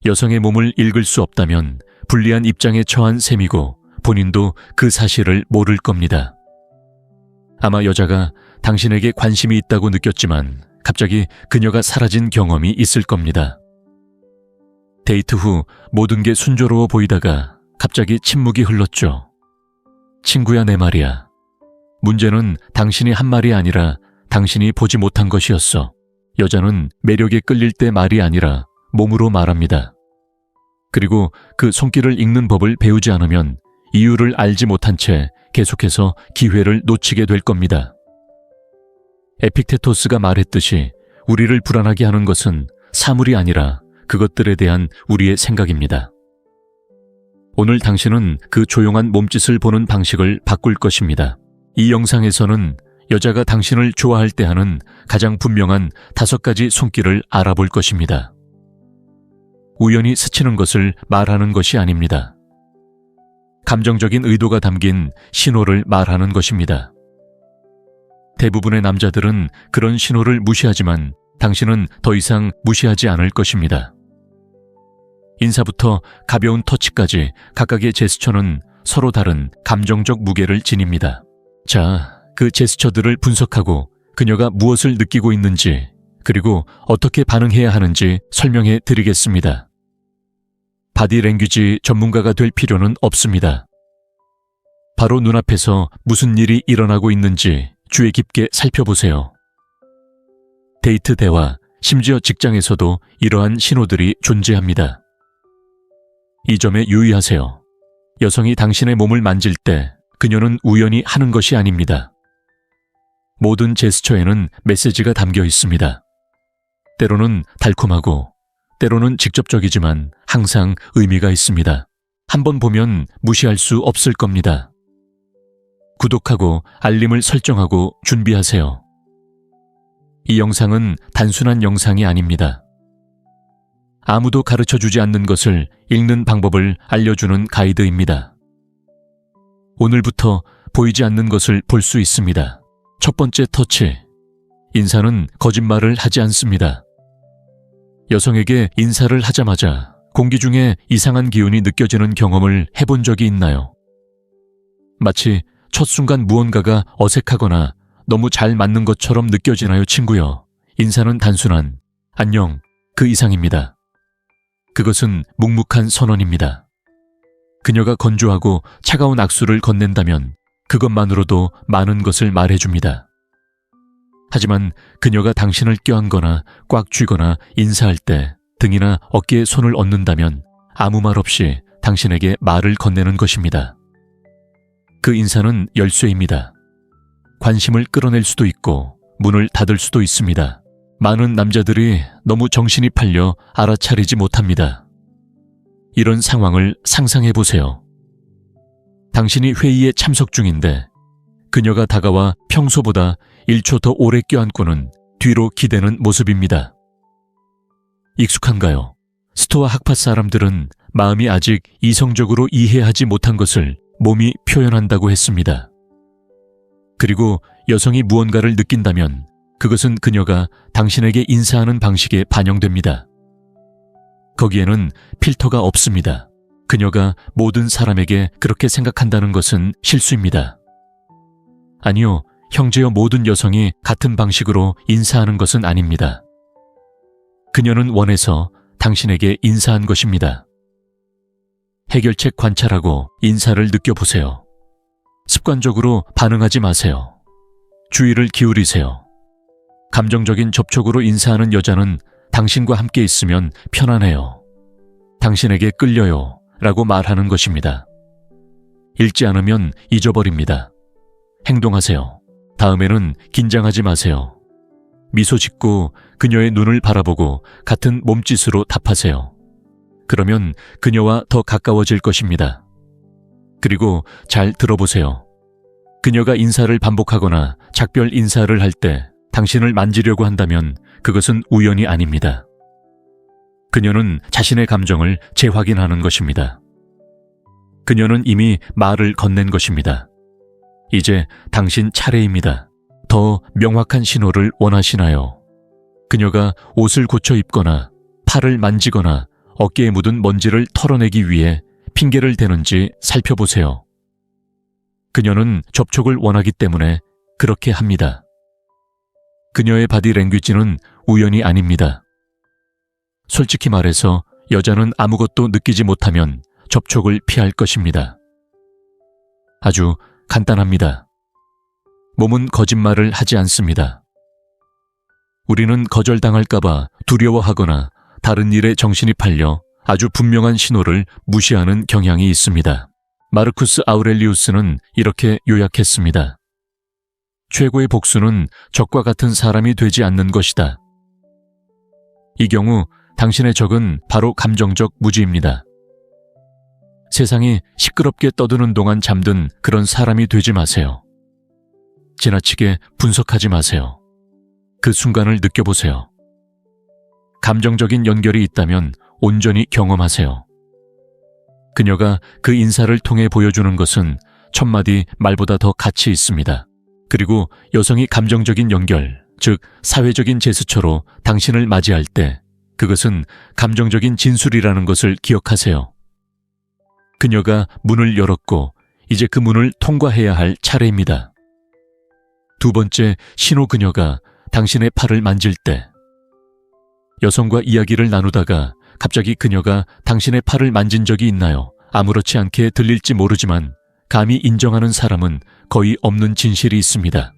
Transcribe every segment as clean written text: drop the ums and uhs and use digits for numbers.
여성의 몸을 읽을 수 없다면 불리한 입장에 처한 셈이고 본인도 그 사실을 모를 겁니다. 아마 여자가 당신에게 관심이 있다고 느꼈지만 갑자기 그녀가 사라진 경험이 있을 겁니다. 데이트 후 모든 게 순조로워 보이다가 갑자기 침묵이 흘렀죠. 친구야, 내 말이야. 문제는 당신이 한 말이 아니라 당신이 보지 못한 것이었어. 여자는 매력에 끌릴 때 말이 아니라 몸으로 말합니다. 그리고 그 손길을 읽는 법을 배우지 않으면 이유를 알지 못한 채 계속해서 기회를 놓치게 될 겁니다. 에픽테토스가 말했듯이 우리를 불안하게 하는 것은 사물이 아니라 그것들에 대한 우리의 생각입니다. 오늘 당신은 그 조용한 몸짓을 보는 방식을 바꿀 것입니다. 이 영상에서는 여자가 당신을 좋아할 때 하는 가장 분명한 5가지 손길을 알아볼 것입니다. 우연히 스치는 것을 말하는 것이 아닙니다. 감정적인 의도가 담긴 신호를 말하는 것입니다. 대부분의 남자들은 그런 신호를 무시하지만 당신은 더 이상 무시하지 않을 것입니다. 인사부터 가벼운 터치까지 각각의 제스처는 서로 다른 감정적 무게를 지닙니다. 자, 그 제스처들을 분석하고 그녀가 무엇을 느끼고 있는지 그리고 어떻게 반응해야 하는지 설명해 드리겠습니다. 바디랭귀지 전문가가 될 필요는 없습니다. 바로 눈앞에서 무슨 일이 일어나고 있는지 주의 깊게 살펴보세요. 데이트 대화, 심지어 직장에서도 이러한 신호들이 존재합니다. 이 점에 유의하세요. 여성이 당신의 몸을 만질 때 그녀는 우연히 하는 것이 아닙니다. 모든 제스처에는 메시지가 담겨 있습니다. 때로는 달콤하고 때로는 직접적이지만 항상 의미가 있습니다. 한번 보면 무시할 수 없을 겁니다. 구독하고 알림을 설정하고 준비하세요. 이 영상은 단순한 영상이 아닙니다. 아무도 가르쳐주지 않는 것을 읽는 방법을 알려주는 가이드입니다. 오늘부터 보이지 않는 것을 볼 수 있습니다. 첫 번째 터치. 인사는 거짓말을 하지 않습니다. 여성에게 인사를 하자마자 공기 중에 이상한 기운이 느껴지는 경험을 해본 적이 있나요? 마치 첫 순간 무언가가 어색하거나 너무 잘 맞는 것처럼 느껴지나요, 친구요? 인사는 단순한 안녕, 그 이상입니다. 그것은 묵묵한 선언입니다. 그녀가 건조하고 차가운 악수를 건넨다면 그것만으로도 많은 것을 말해줍니다. 하지만 그녀가 당신을 껴안거나 꽉 쥐거나 인사할 때 등이나 어깨에 손을 얹는다면 아무 말 없이 당신에게 말을 건네는 것입니다. 그 인사는 열쇠입니다. 관심을 끌어낼 수도 있고 문을 닫을 수도 있습니다. 많은 남자들이 너무 정신이 팔려 알아차리지 못합니다. 이런 상황을 상상해 보세요. 당신이 회의에 참석 중인데 그녀가 다가와 평소보다 1초 더 오래 껴안고는 뒤로 기대는 모습입니다. 익숙한가요? 스토아 학파 사람들은 마음이 아직 이성적으로 이해하지 못한 것을 몸이 표현한다고 했습니다. 그리고 여성이 무언가를 느낀다면 그것은 그녀가 당신에게 인사하는 방식에 반영됩니다. 거기에는 필터가 없습니다. 그녀가 모든 사람에게 그렇게 생각한다는 것은 실수입니다. 아니요, 형제여, 모든 여성이 같은 방식으로 인사하는 것은 아닙니다. 그녀는 원해서 당신에게 인사한 것입니다. 해결책 관찰하고 인사를 느껴보세요. 습관적으로 반응하지 마세요. 주의를 기울이세요. 감정적인 접촉으로 인사하는 여자는 당신과 함께 있으면 편안해요. 당신에게 끌려요 라고 말하는 것입니다. 읽지 않으면 잊어버립니다. 행동하세요. 다음에는 긴장하지 마세요. 미소 짓고 그녀의 눈을 바라보고 같은 몸짓으로 답하세요. 그러면 그녀와 더 가까워질 것입니다. 그리고 잘 들어보세요. 그녀가 인사를 반복하거나 작별 인사를 할 때 당신을 만지려고 한다면 그것은 우연이 아닙니다. 그녀는 자신의 감정을 재확인하는 것입니다. 그녀는 이미 말을 건넨 것입니다. 이제 당신 차례입니다. 더 명확한 신호를 원하시나요? 그녀가 옷을 고쳐 입거나 팔을 만지거나 어깨에 묻은 먼지를 털어내기 위해 핑계를 대는지 살펴보세요. 그녀는 접촉을 원하기 때문에 그렇게 합니다. 그녀의 바디 랭귀지는 우연이 아닙니다. 솔직히 말해서 여자는 아무것도 느끼지 못하면 접촉을 피할 것입니다. 아주 간단합니다. 몸은 거짓말을 하지 않습니다. 우리는 거절당할까봐 두려워하거나 다른 일에 정신이 팔려 아주 분명한 신호를 무시하는 경향이 있습니다. 마르쿠스 아우렐리우스는 이렇게 요약했습니다. 최고의 복수는 적과 같은 사람이 되지 않는 것이다. 이 경우 당신의 적은 바로 감정적 무지입니다. 세상이 시끄럽게 떠드는 동안 잠든 그런 사람이 되지 마세요. 지나치게 분석하지 마세요. 그 순간을 느껴보세요. 감정적인 연결이 있다면 온전히 경험하세요. 그녀가 그 인사를 통해 보여주는 것은 천마디 말보다 더 가치 있습니다. 그리고 여성이 감정적인 연결, 즉 사회적인 제스처로 당신을 맞이할 때 그것은 감정적인 진술이라는 것을 기억하세요. 그녀가 문을 열었고 이제 그 문을 통과해야 할 차례입니다. 두 번째, 신호 그녀가 당신의 팔을 만질 때 여성과 이야기를 나누다가 갑자기 그녀가 당신의 팔을 만진 적이 있나요? 아무렇지 않게 들릴지 모르지만 감히 인정하는 사람은 거의 없는 진실이 있습니다.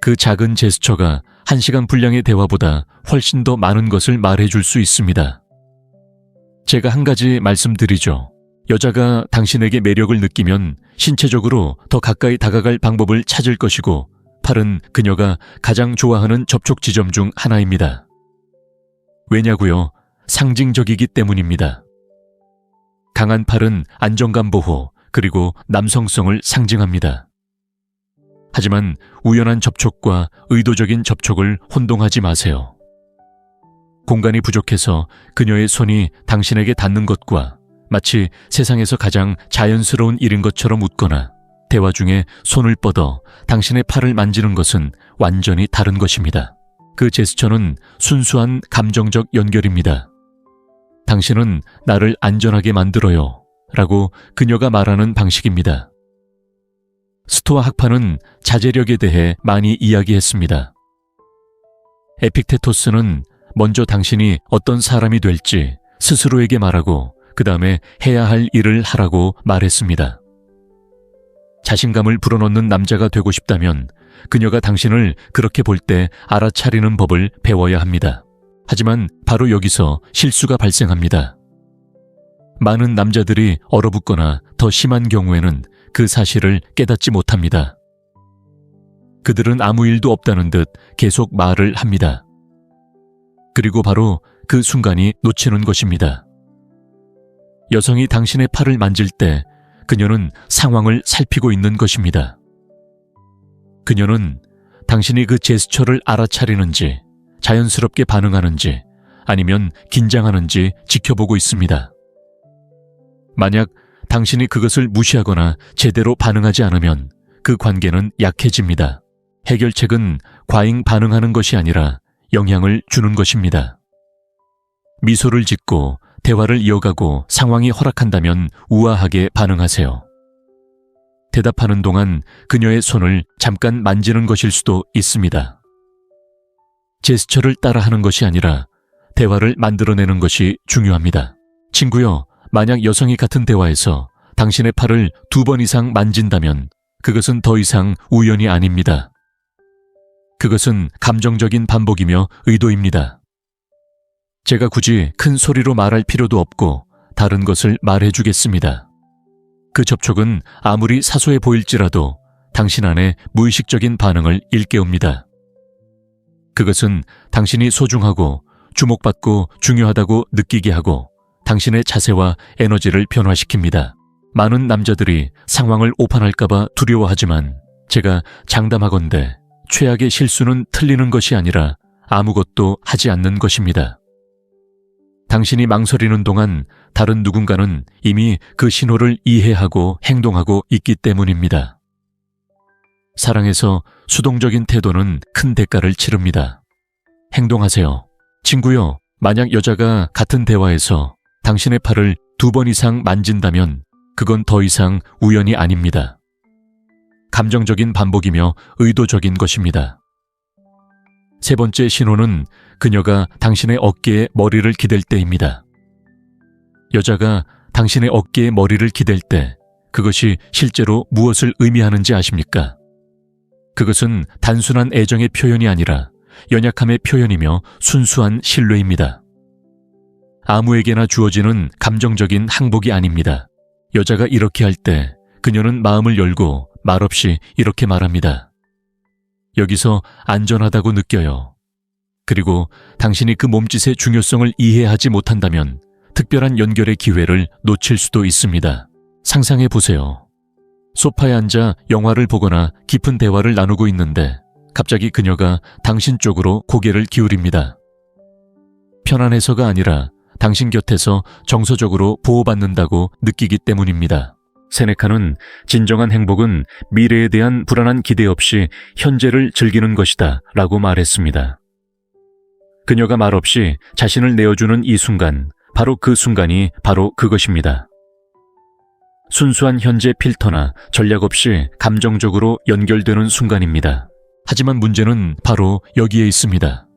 그 작은 제스처가 1시간 분량의 대화보다 훨씬 더 많은 것을 말해줄 수 있습니다. 제가 한 가지 말씀드리죠. 여자가 당신에게 매력을 느끼면 신체적으로 더 가까이 다가갈 방법을 찾을 것이고 팔은 그녀가 가장 좋아하는 접촉 지점 중 하나입니다. 왜냐고요? 상징적이기 때문입니다. 강한 팔은 안정감 보호 그리고 남성성을 상징합니다. 하지만 우연한 접촉과 의도적인 접촉을 혼동하지 마세요. 공간이 부족해서 그녀의 손이 당신에게 닿는 것과 마치 세상에서 가장 자연스러운 일인 것처럼 웃거나 대화 중에 손을 뻗어 당신의 팔을 만지는 것은 완전히 다른 것입니다. 그 제스처는 순수한 감정적 연결입니다. 당신은 나를 안전하게 만들어요 라고 그녀가 말하는 방식입니다. 스토아 학파는 자제력에 대해 많이 이야기했습니다. 에픽테토스는 먼저 당신이 어떤 사람이 될지 스스로에게 말하고 그 다음에 해야 할 일을 하라고 말했습니다. 자신감을 불어넣는 남자가 되고 싶다면 그녀가 당신을 그렇게 볼 때 알아차리는 법을 배워야 합니다. 하지만 바로 여기서 실수가 발생합니다. 많은 남자들이 얼어붙거나 더 심한 경우에는 그 사실을 깨닫지 못합니다. 그들은 아무 일도 없다는 듯 계속 말을 합니다. 그리고 바로 그 순간이 놓치는 것입니다. 여성이 당신의 팔을 만질 때 그녀는 상황을 살피고 있는 것입니다. 그녀는 당신이 그 제스처를 알아차리는지, 자연스럽게 반응하는지, 아니면 긴장하는지 지켜보고 있습니다. 만약 당신이 그것을 무시하거나 제대로 반응하지 않으면 그 관계는 약해집니다. 해결책은 과잉 반응하는 것이 아니라 영향을 주는 것입니다. 미소를 짓고 대화를 이어가고 상황이 허락한다면 우아하게 반응하세요. 대답하는 동안 그녀의 손을 잠깐 만지는 것일 수도 있습니다. 제스처를 따라하는 것이 아니라 대화를 만들어내는 것이 중요합니다. 친구요, 만약 여성이 같은 대화에서 당신의 팔을 2번 이상 만진다면 그것은 더 이상 우연이 아닙니다. 그것은 감정적인 반복이며 의도입니다. 제가 굳이 큰 소리로 말할 필요도 없고 다른 것을 말해주겠습니다. 그 접촉은 아무리 사소해 보일지라도 당신 안에 무의식적인 반응을 일깨웁니다. 그것은 당신이 소중하고 주목받고 중요하다고 느끼게 하고 당신의 자세와 에너지를 변화시킵니다. 많은 남자들이 상황을 오판할까봐 두려워하지만 제가 장담하건대 최악의 실수는 틀리는 것이 아니라 아무것도 하지 않는 것입니다. 당신이 망설이는 동안 다른 누군가는 이미 그 신호를 이해하고 행동하고 있기 때문입니다. 사랑에서 수동적인 태도는 큰 대가를 치릅니다. 행동하세요. 친구요, 만약 여자가 같은 대화에서 당신의 팔을 2번 이상 만진다면 그건 더 이상 우연이 아닙니다. 감정적인 반복이며 의도적인 것입니다. 세 번째 신호는 그녀가 당신의 어깨에 머리를 기댈 때입니다. 여자가 당신의 어깨에 머리를 기댈 때 그것이 실제로 무엇을 의미하는지 아십니까? 그것은 단순한 애정의 표현이 아니라 연약함의 표현이며 순수한 신뢰입니다. 아무에게나 주어지는 감정적인 항복이 아닙니다. 여자가 이렇게 할 때 그녀는 마음을 열고 말없이 이렇게 말합니다. 여기서 안전하다고 느껴요. 그리고 당신이 그 몸짓의 중요성을 이해하지 못한다면 특별한 연결의 기회를 놓칠 수도 있습니다. 상상해 보세요. 소파에 앉아 영화를 보거나 깊은 대화를 나누고 있는데 갑자기 그녀가 당신 쪽으로 고개를 기울입니다. 편안해서가 아니라 당신 곁에서 정서적으로 보호받는다고 느끼기 때문입니다. 세네카는 진정한 행복은 미래에 대한 불안한 기대 없이 현재를 즐기는 것이다 라고 말했습니다. 그녀가 말없이 자신을 내어주는 이 순간, 바로 그 순간이 바로 그것입니다. 순수한 현재 필터나 전략 없이 감정적으로 연결되는 순간입니다. 하지만 문제는 바로 여기에 있습니다.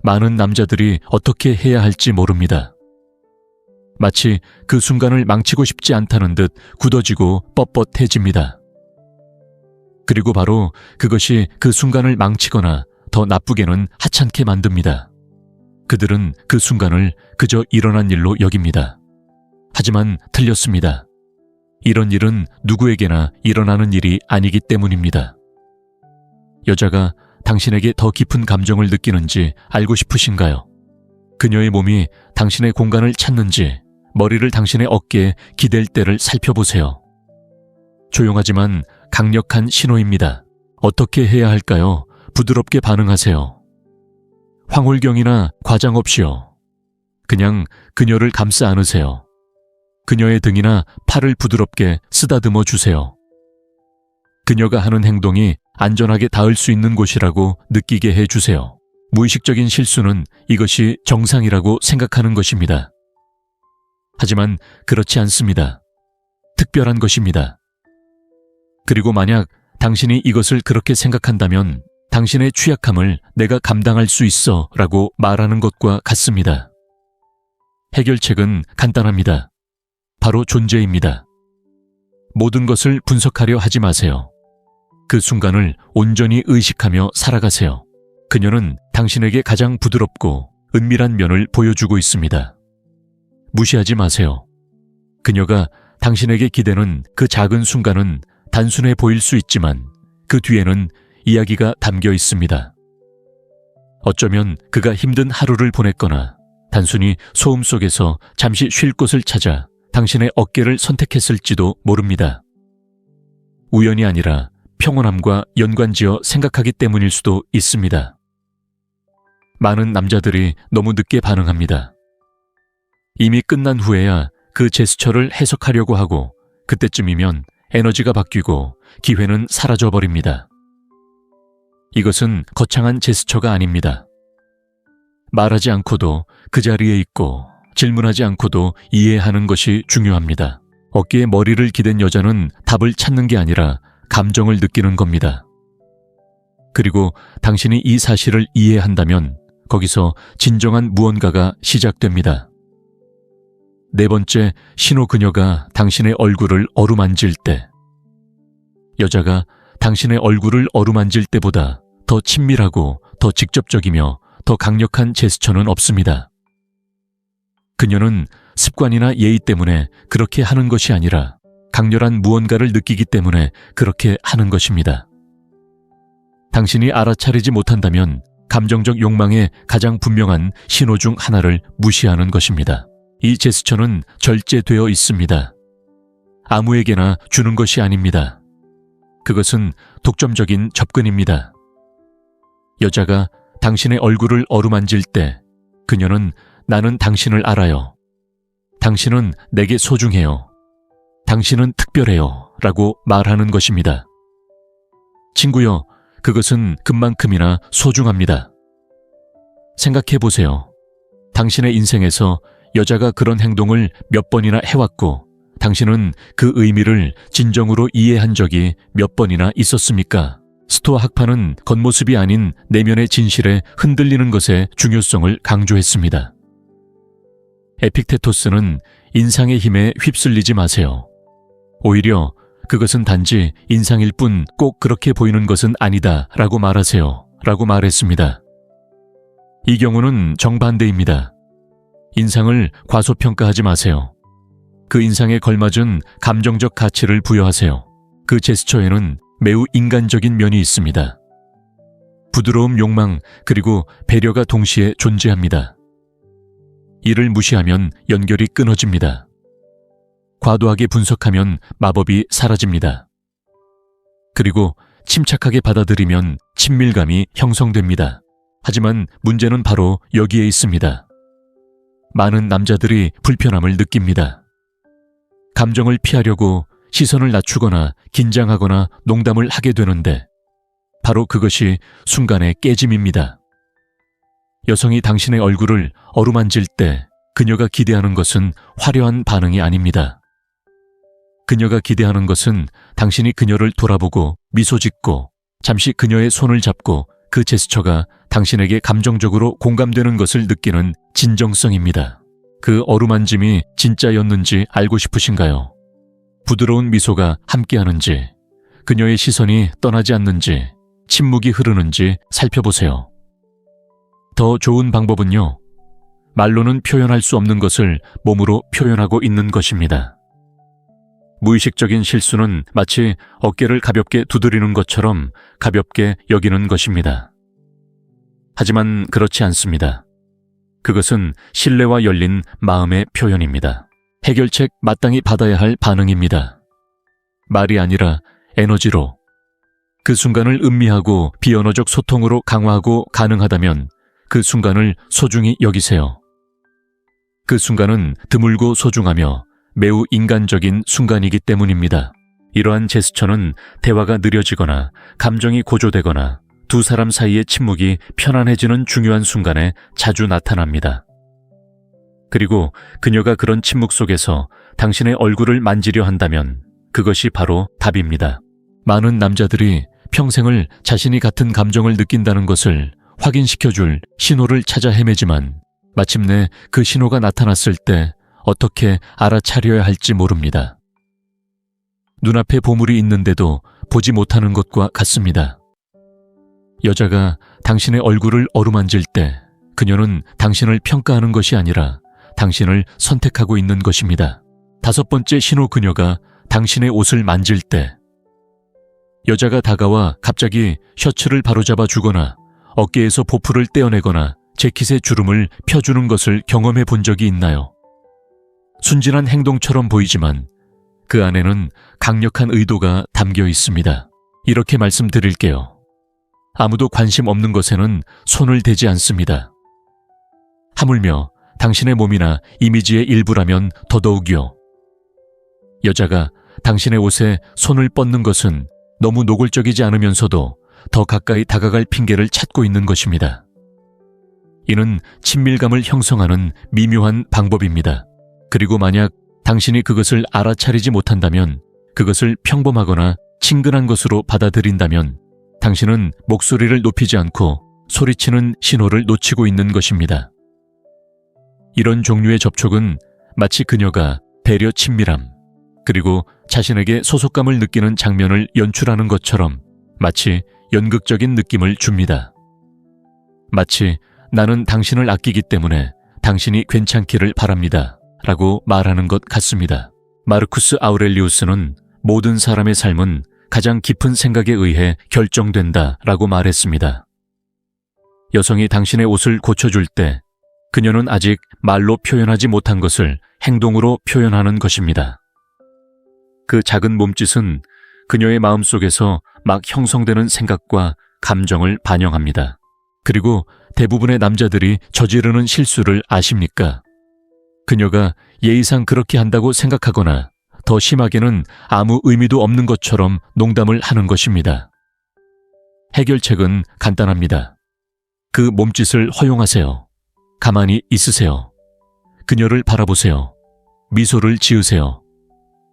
많은 남자들이 어떻게 해야 할지 모릅니다. 마치 그 순간을 망치고 싶지 않다는 듯 굳어지고 뻣뻣해집니다. 그리고 바로 그것이 그 순간을 망치거나 더 나쁘게는 하찮게 만듭니다. 그들은 그 순간을 그저 일어난 일로 여깁니다. 하지만 틀렸습니다. 이런 일은 누구에게나 일어나는 일이 아니기 때문입니다. 여자가 당신에게 더 깊은 감정을 느끼는지 알고 싶으신가요? 그녀의 몸이 당신의 공간을 찾는지 머리를 당신의 어깨에 기댈 때를 살펴보세요. 조용하지만 강력한 신호입니다. 어떻게 해야 할까요? 부드럽게 반응하세요. 황홀경이나 과장 없이요. 그냥 그녀를 감싸 안으세요. 그녀의 등이나 팔을 부드럽게 쓰다듬어 주세요. 그녀가 하는 행동이 안전하게 닿을 수 있는 곳이라고 느끼게 해주세요. 무의식적인 실수는 이것이 정상이라고 생각하는 것입니다. 하지만 그렇지 않습니다. 특별한 것입니다. 그리고 만약 당신이 이것을 그렇게 생각한다면 당신의 취약함을 내가 감당할 수 있어 라고 말하는 것과 같습니다. 해결책은 간단합니다. 바로 존재입니다. 모든 것을 분석하려 하지 마세요. 그 순간을 온전히 의식하며 살아가세요. 그녀는 당신에게 가장 부드럽고 은밀한 면을 보여주고 있습니다. 무시하지 마세요. 그녀가 당신에게 기대는 그 작은 순간은 단순해 보일 수 있지만 그 뒤에는 이야기가 담겨 있습니다. 어쩌면 그가 힘든 하루를 보냈거나 단순히 소음 속에서 잠시 쉴 곳을 찾아 당신의 어깨를 선택했을지도 모릅니다. 우연이 아니라 평온함과 연관지어 생각하기 때문일 수도 있습니다. 많은 남자들이 너무 늦게 반응합니다. 이미 끝난 후에야 그 제스처를 해석하려고 하고 그때쯤이면 에너지가 바뀌고 기회는 사라져버립니다. 이것은 거창한 제스처가 아닙니다. 말하지 않고도 그 자리에 있고 질문하지 않고도 이해하는 것이 중요합니다. 어깨에 머리를 기댄 여자는 답을 찾는 게 아니라 감정을 느끼는 겁니다. 그리고 당신이 이 사실을 이해한다면 거기서 진정한 무언가가 시작됩니다. 네 번째, 신호 그녀가 당신의 얼굴을 어루만질 때. 여자가 당신의 얼굴을 어루만질 때보다 더 친밀하고 더 직접적이며 더 강력한 제스처는 없습니다. 그녀는 습관이나 예의 때문에 그렇게 하는 것이 아니라 강렬한 무언가를 느끼기 때문에 그렇게 하는 것입니다. 당신이 알아차리지 못한다면 감정적 욕망의 가장 분명한 신호 중 하나를 무시하는 것입니다. 이 제스처는 절제되어 있습니다. 아무에게나 주는 것이 아닙니다. 그것은 독점적인 접근입니다. 여자가 당신의 얼굴을 어루만질 때 그녀는 나는 당신을 알아요. 당신은 내게 소중해요. 당신은 특별해요. 라고 말하는 것입니다. 친구여, 그것은 그만큼이나 소중합니다. 생각해 보세요. 당신의 인생에서 여자가 그런 행동을 몇 번이나 해왔고 당신은 그 의미를 진정으로 이해한 적이 몇 번이나 있었습니까? 스토아 학파는 겉모습이 아닌 내면의 진실에 흔들리는 것의 중요성을 강조했습니다. 에픽테토스는 인상의 힘에 휩쓸리지 마세요. 오히려 그것은 단지 인상일 뿐 꼭 그렇게 보이는 것은 아니다 라고 말하세요 라고 말했습니다. 이 경우는 정반대입니다. 인상을 과소평가하지 마세요. 그 인상에 걸맞은 감정적 가치를 부여하세요. 그 제스처에는 매우 인간적인 면이 있습니다. 부드러움, 욕망, 그리고 배려가 동시에 존재합니다. 이를 무시하면 연결이 끊어집니다. 과도하게 분석하면 마법이 사라집니다. 그리고 침착하게 받아들이면 친밀감이 형성됩니다. 하지만 문제는 바로 여기에 있습니다. 많은 남자들이 불편함을 느낍니다. 감정을 피하려고 시선을 낮추거나 긴장하거나 농담을 하게 되는데 바로 그것이 순간의 깨짐입니다. 여성이 당신의 얼굴을 어루만질 때 그녀가 기대하는 것은 화려한 반응이 아닙니다. 그녀가 기대하는 것은 당신이 그녀를 돌아보고 미소 짓고 잠시 그녀의 손을 잡고 그 제스처가 당신에게 감정적으로 공감되는 것을 느끼는 진정성입니다. 그 어루만짐이 진짜였는지 알고 싶으신가요? 부드러운 미소가 함께하는지, 그녀의 시선이 떠나지 않는지, 침묵이 흐르는지 살펴보세요. 더 좋은 방법은요, 말로는 표현할 수 없는 것을 몸으로 표현하고 있는 것입니다. 무의식적인 실수는 마치 어깨를 가볍게 두드리는 것처럼 가볍게 여기는 것입니다. 하지만 그렇지 않습니다. 그것은 신뢰와 열린 마음의 표현입니다. 해결책 마땅히 받아야 할 반응입니다. 말이 아니라 에너지로. 그 순간을 음미하고 비언어적 소통으로 강화하고 가능하다면 그 순간을 소중히 여기세요. 그 순간은 드물고 소중하며 매우 인간적인 순간이기 때문입니다. 이러한 제스처는 대화가 느려지거나 감정이 고조되거나 두 사람 사이의 침묵이 편안해지는 중요한 순간에 자주 나타납니다. 그리고 그녀가 그런 침묵 속에서 당신의 얼굴을 만지려 한다면 그것이 바로 답입니다. 많은 남자들이 평생을 자신이 같은 감정을 느낀다는 것을 확인시켜줄 신호를 찾아 헤매지만 마침내 그 신호가 나타났을 때 어떻게 알아차려야 할지 모릅니다. 눈앞에 보물이 있는데도 보지 못하는 것과 같습니다. 여자가 당신의 얼굴을 어루만질 때 그녀는 당신을 평가하는 것이 아니라 당신을 선택하고 있는 것입니다. 5번째 신호, 그녀가 당신의 옷을 만질 때 여자가 다가와 갑자기 셔츠를 바로잡아 주거나 어깨에서 보풀을 떼어내거나 재킷의 주름을 펴주는 것을 경험해 본 적이 있나요? 순진한 행동처럼 보이지만 그 안에는 강력한 의도가 담겨 있습니다. 이렇게 말씀드릴게요. 아무도 관심 없는 것에는 손을 대지 않습니다. 하물며 당신의 몸이나 이미지의 일부라면 더더욱이요. 여자가 당신의 옷에 손을 뻗는 것은 너무 노골적이지 않으면서도 더 가까이 다가갈 핑계를 찾고 있는 것입니다. 이는 친밀감을 형성하는 미묘한 방법입니다. 그리고 만약 당신이 그것을 알아차리지 못한다면, 그것을 평범하거나 친근한 것으로 받아들인다면 당신은 목소리를 높이지 않고 소리치는 신호를 놓치고 있는 것입니다. 이런 종류의 접촉은 마치 그녀가 배려, 친밀함, 그리고 자신에게 소속감을 느끼는 장면을 연출하는 것처럼 마치 연극적인 느낌을 줍니다. 마치 나는 당신을 아끼기 때문에 당신이 괜찮기를 바랍니다 라고 말하는 것 같습니다. 마르쿠스 아우렐리우스는 모든 사람의 삶은 가장 깊은 생각에 의해 결정된다 라고 말했습니다. 여성이 당신의 옷을 고쳐줄 때 그녀는 아직 말로 표현하지 못한 것을 행동으로 표현하는 것입니다. 그 작은 몸짓은 그녀의 마음속에서 막 형성되는 생각과 감정을 반영합니다. 그리고 대부분의 남자들이 저지르는 실수를 아십니까? 그녀가 예의상 그렇게 한다고 생각하거나 더 심하게는 아무 의미도 없는 것처럼 농담을 하는 것입니다. 해결책은 간단합니다. 그 몸짓을 허용하세요. 가만히 있으세요. 그녀를 바라보세요. 미소를 지으세요.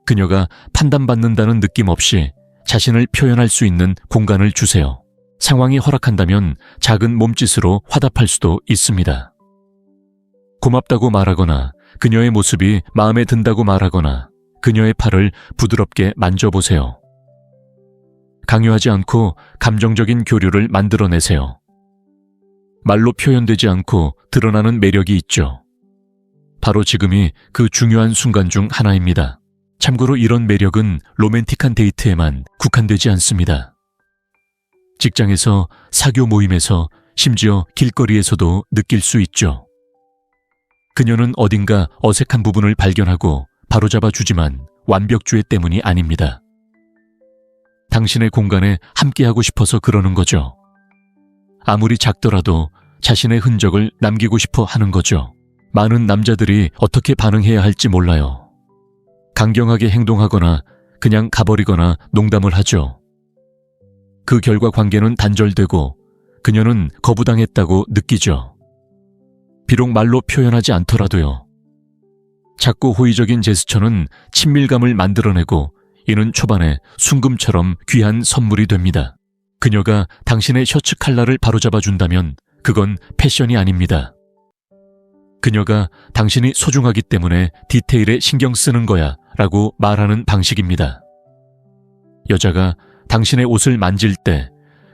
그녀가 판단받는다는 느낌 없이 자신을 표현할 수 있는 공간을 주세요. 상황이 허락한다면 작은 몸짓으로 화답할 수도 있습니다. 고맙다고 말하거나 그녀의 모습이 마음에 든다고 말하거나 그녀의 팔을 부드럽게 만져보세요. 강요하지 않고 감정적인 교류를 만들어내세요. 말로 표현되지 않고 드러나는 매력이 있죠. 바로 지금이 그 중요한 순간 중 하나입니다. 참고로 이런 매력은 로맨틱한 데이트에만 국한되지 않습니다. 직장에서, 사교 모임에서, 심지어 길거리에서도 느낄 수 있죠. 그녀는 어딘가 어색한 부분을 발견하고 바로잡아 주지만 완벽주의 때문이 아닙니다. 당신의 공간에 함께하고 싶어서 그러는 거죠. 아무리 작더라도 자신의 흔적을 남기고 싶어 하는 거죠. 많은 남자들이 어떻게 반응해야 할지 몰라요. 강경하게 행동하거나 그냥 가버리거나 농담을 하죠. 그 결과 관계는 단절되고 그녀는 거부당했다고 느끼죠. 비록 말로 표현하지 않더라도요. 작고 호의적인 제스처는 친밀감을 만들어내고 이는 초반에 순금처럼 귀한 선물이 됩니다. 그녀가 당신의 셔츠 컬러를 바로잡아 준다면 그건 패션이 아닙니다. 그녀가 당신이 소중하기 때문에 디테일에 신경 쓰는 거야 라고 말하는 방식입니다. 여자가 당신의 옷을 만질 때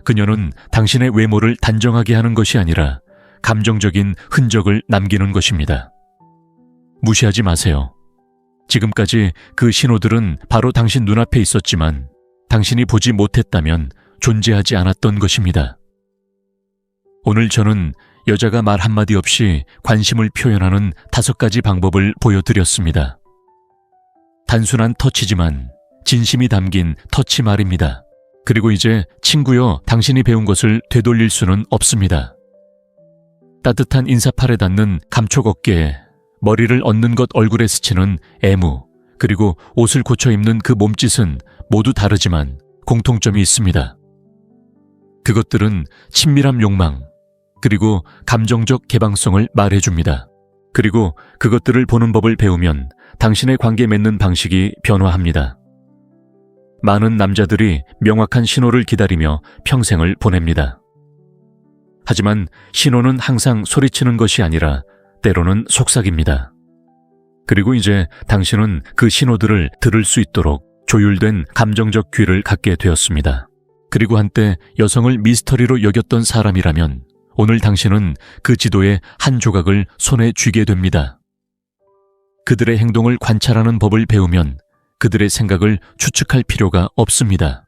그녀는 당신의 외모를 단정하게 하는 것이 아니라 감정적인 흔적을 남기는 것입니다. 무시하지 마세요. 지금까지 그 신호들은 바로 당신 눈앞에 있었지만 당신이 보지 못했다면 존재하지 않았던 것입니다. 오늘 저는 여자가 말 한마디 없이 관심을 표현하는 5가지 방법을 보여드렸습니다. 단순한 터치지만 진심이 담긴 터치 말입니다. 그리고 이제 친구여, 당신이 배운 것을 되돌릴 수는 없습니다. 따뜻한 인사팔에 닿는 감촉 어깨에 머리를 얹는 것 얼굴에 스치는 애무, 그리고 옷을 고쳐 입는 그 몸짓은 모두 다르지만 공통점이 있습니다. 그것들은 친밀함 욕망, 그리고 감정적 개방성을 말해줍니다. 그리고 그것들을 보는 법을 배우면 당신의 관계 맺는 방식이 변화합니다. 많은 남자들이 명확한 신호를 기다리며 평생을 보냅니다. 하지만 신호는 항상 소리치는 것이 아니라 때로는 속삭입니다. 그리고 이제 당신은 그 신호들을 들을 수 있도록 조율된 감정적 귀를 갖게 되었습니다. 그리고 한때 여성을 미스터리로 여겼던 사람이라면 오늘 당신은 그 지도의 한 조각을 손에 쥐게 됩니다. 그들의 행동을 관찰하는 법을 배우면 그들의 생각을 추측할 필요가 없습니다.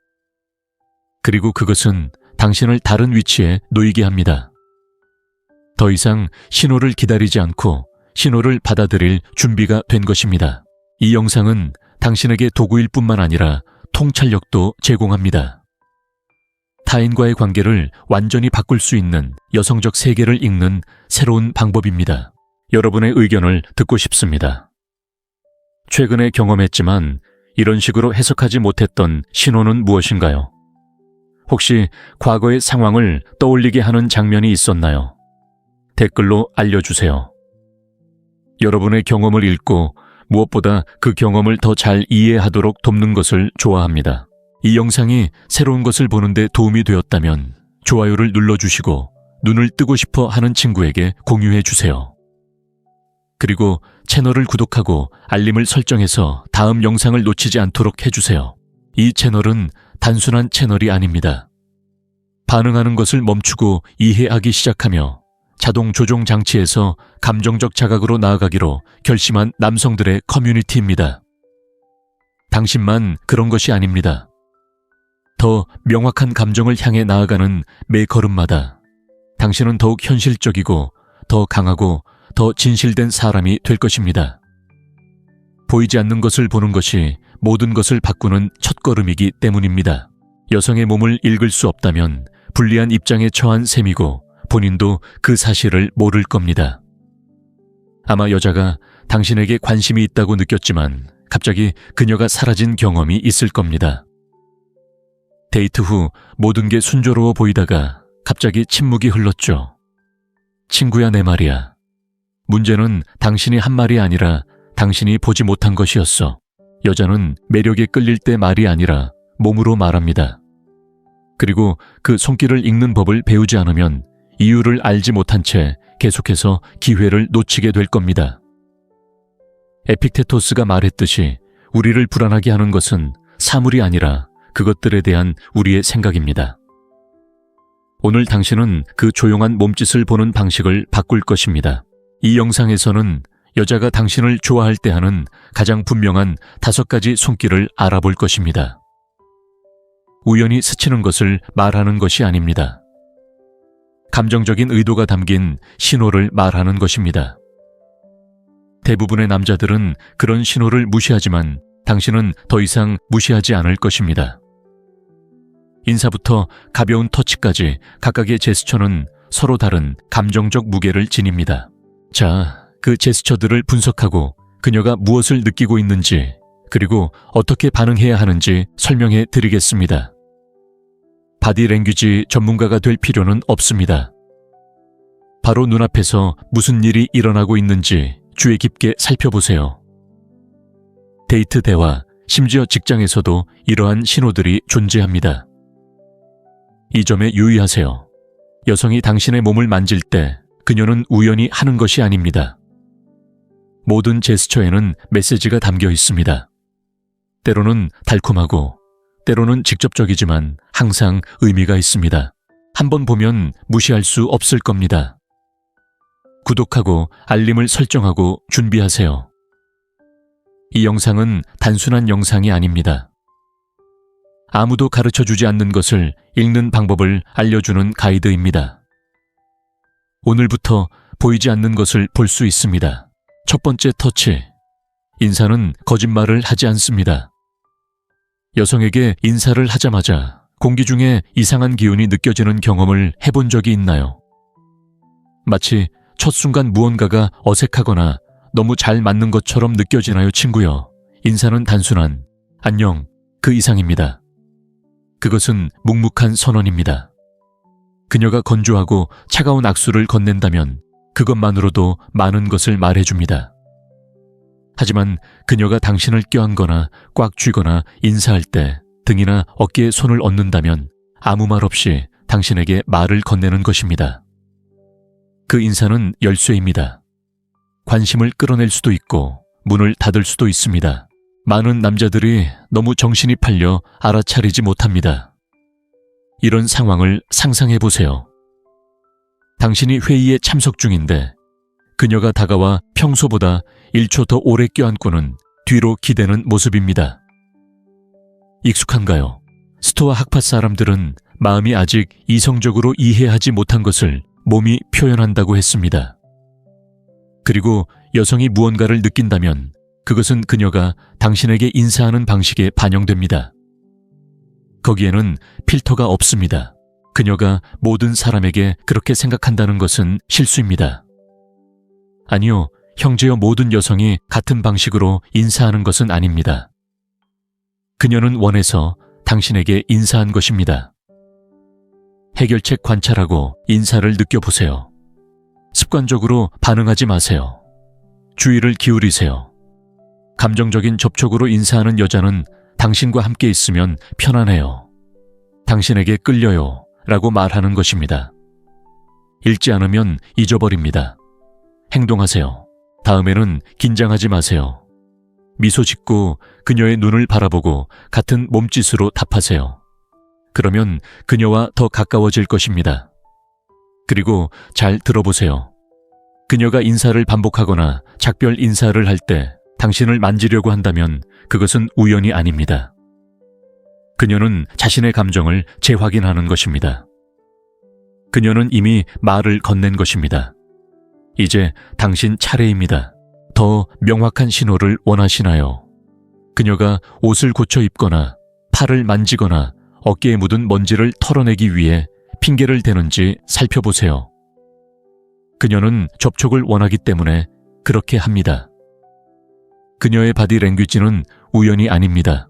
그리고 그것은 당신을 다른 위치에 놓이게 합니다. 더 이상 신호를 기다리지 않고 신호를 받아들일 준비가 된 것입니다. 이 영상은 당신에게 도구일 뿐만 아니라 통찰력도 제공합니다. 타인과의 관계를 완전히 바꿀 수 있는 여성적 세계를 읽는 새로운 방법입니다. 여러분의 의견을 듣고 싶습니다. 최근에 경험했지만 이런 식으로 해석하지 못했던 신호는 무엇인가요? 혹시 과거의 상황을 떠올리게 하는 장면이 있었나요? 댓글로 알려주세요. 여러분의 경험을 읽고 무엇보다 그 경험을 더 잘 이해하도록 돕는 것을 좋아합니다. 이 영상이 새로운 것을 보는데 도움이 되었다면 좋아요를 눌러주시고 눈을 뜨고 싶어 하는 친구에게 공유해 주세요. 그리고 채널을 구독하고 알림을 설정해서 다음 영상을 놓치지 않도록 해주세요. 이 채널은 단순한 채널이 아닙니다. 반응하는 것을 멈추고 이해하기 시작하며 자동 조종 장치에서 감정적 자각으로 나아가기로 결심한 남성들의 커뮤니티입니다. 당신만 그런 것이 아닙니다. 더 명확한 감정을 향해 나아가는 매 걸음마다 당신은 더욱 현실적이고 더 강하고 더 진실된 사람이 될 것입니다. 보이지 않는 것을 보는 것이 모든 것을 바꾸는 첫걸음이기 때문입니다. 여성의 몸을 읽을 수 없다면 불리한 입장에 처한 셈이고 본인도 그 사실을 모를 겁니다. 아마 여자가 당신에게 관심이 있다고 느꼈지만 갑자기 그녀가 사라진 경험이 있을 겁니다. 데이트 후 모든 게 순조로워 보이다가 갑자기 침묵이 흘렀죠. 친구야, 내 말이야. 문제는 당신이 한 말이 아니라 당신이 보지 못한 것이었어. 여자는 매력에 끌릴 때 말이 아니라 몸으로 말합니다. 그리고 그 손길을 읽는 법을 배우지 않으면 이유를 알지 못한 채 계속해서 기회를 놓치게 될 겁니다. 에픽테토스가 말했듯이 우리를 불안하게 하는 것은 사물이 아니라 그것들에 대한 우리의 생각입니다. 오늘 당신은 그 조용한 몸짓을 보는 방식을 바꿀 것입니다. 이 영상에서는 여자가 당신을 좋아할 때 하는 가장 분명한 5가지 손길을 알아볼 것입니다. 우연히 스치는 것을 말하는 것이 아닙니다. 감정적인 의도가 담긴 신호를 말하는 것입니다. 대부분의 남자들은 그런 신호를 무시하지만 당신은 더 이상 무시하지 않을 것입니다. 인사부터 가벼운 터치까지 각각의 제스처는 서로 다른 감정적 무게를 지닙니다. 자, 그 제스처들을 분석하고 그녀가 무엇을 느끼고 있는지 그리고 어떻게 반응해야 하는지 설명해 드리겠습니다. 바디 랭귀지 전문가가 될 필요는 없습니다. 바로 눈앞에서 무슨 일이 일어나고 있는지 주의 깊게 살펴보세요. 데이트 대화, 심지어 직장에서도 이러한 신호들이 존재합니다. 이 점에 유의하세요. 여성이 당신의 몸을 만질 때 그녀는 우연히 하는 것이 아닙니다. 모든 제스처에는 메시지가 담겨 있습니다. 때로는 달콤하고 때로는 직접적이지만 항상 의미가 있습니다. 한번 보면 무시할 수 없을 겁니다. 구독하고 알림을 설정하고 준비하세요. 이 영상은 단순한 영상이 아닙니다. 아무도 가르쳐주지 않는 것을 읽는 방법을 알려주는 가이드입니다. 오늘부터 보이지 않는 것을 볼 수 있습니다. 첫 번째 터치. 인사는 거짓말을 하지 않습니다. 여성에게 인사를 하자마자 공기 중에 이상한 기운이 느껴지는 경험을 해본 적이 있나요? 마치 첫 순간 무언가가 어색하거나 너무 잘 맞는 것처럼 느껴지나요, 친구요? 인사는 단순한 안녕, 그 이상입니다. 그것은 묵묵한 선언입니다. 그녀가 건조하고 차가운 악수를 건넨다면 그것만으로도 많은 것을 말해줍니다. 하지만 그녀가 당신을 껴안거나 꽉 쥐거나 인사할 때 등이나 어깨에 손을 얹는다면 아무 말 없이 당신에게 말을 건네는 것입니다. 그 인사는 열쇠입니다. 관심을 끌어낼 수도 있고 문을 닫을 수도 있습니다. 많은 남자들이 너무 정신이 팔려 알아차리지 못합니다. 이런 상황을 상상해 보세요. 당신이 회의에 참석 중인데 그녀가 다가와 평소보다 1초 더 오래 껴안고는 뒤로 기대는 모습입니다. 익숙한가요? 스토아 학파 사람들은 마음이 아직 이성적으로 이해하지 못한 것을 몸이 표현한다고 했습니다. 그리고 여성이 무언가를 느낀다면 그것은 그녀가 당신에게 인사하는 방식에 반영됩니다. 거기에는 필터가 없습니다. 그녀가 모든 사람에게 그렇게 생각한다는 것은 실수입니다. 아니요, 형제여 모든 여성이 같은 방식으로 인사하는 것은 아닙니다. 그녀는 원해서 당신에게 인사한 것입니다. 해결책 관찰하고 인사를 느껴보세요. 습관적으로 반응하지 마세요. 주의를 기울이세요. 감정적인 접촉으로 인사하는 여자는 당신과 함께 있으면 편안해요. 당신에게 끌려요 라고 말하는 것입니다. 읽지 않으면 잊어버립니다. 행동하세요. 다음에는 긴장하지 마세요. 미소 짓고 그녀의 눈을 바라보고 같은 몸짓으로 답하세요. 그러면 그녀와 더 가까워질 것입니다. 그리고 잘 들어보세요. 그녀가 인사를 반복하거나 작별 인사를 할 때 당신을 만지려고 한다면 그것은 우연이 아닙니다. 그녀는 자신의 감정을 재확인하는 것입니다. 그녀는 이미 말을 건넨 것입니다. 이제 당신 차례입니다. 더 명확한 신호를 원하시나요? 그녀가 옷을 고쳐 입거나 팔을 만지거나 어깨에 묻은 먼지를 털어내기 위해 핑계를 대는지 살펴보세요. 그녀는 접촉을 원하기 때문에 그렇게 합니다. 그녀의 바디 랭귀지는 우연이 아닙니다.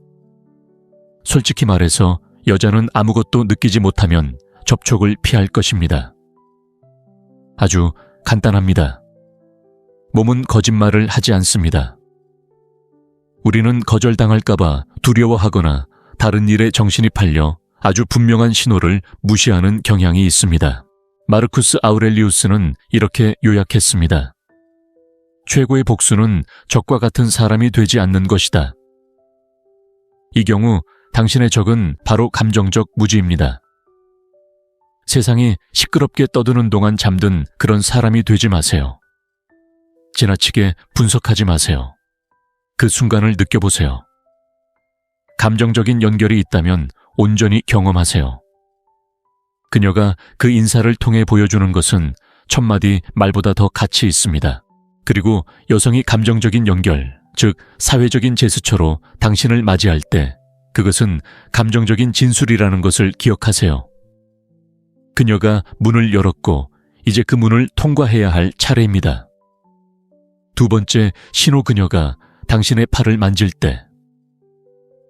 솔직히 말해서 여자는 아무것도 느끼지 못하면 접촉을 피할 것입니다. 아주 간단합니다. 몸은 거짓말을 하지 않습니다. 우리는 거절당할까봐 두려워하거나 다른 일에 정신이 팔려 아주 분명한 신호를 무시하는 경향이 있습니다. 마르쿠스 아우렐리우스는 이렇게 요약했습니다. 최고의 복수는 적과 같은 사람이 되지 않는 것이다. 이 경우 당신의 적은 바로 감정적 무지입니다. 세상이 시끄럽게 떠드는 동안 잠든 그런 사람이 되지 마세요. 지나치게 분석하지 마세요. 그 순간을 느껴보세요. 감정적인 연결이 있다면 온전히 경험하세요. 그녀가 그 인사를 통해 보여주는 것은 천마디 말보다 더 가치 있습니다. 그리고 여성이 감정적인 연결, 즉 사회적인 제스처로 당신을 맞이할 때 그것은 감정적인 진술이라는 것을 기억하세요. 그녀가 문을 열었고 이제 그 문을 통과해야 할 차례입니다. 두 번째, 신호 그녀가 당신의 팔을 만질 때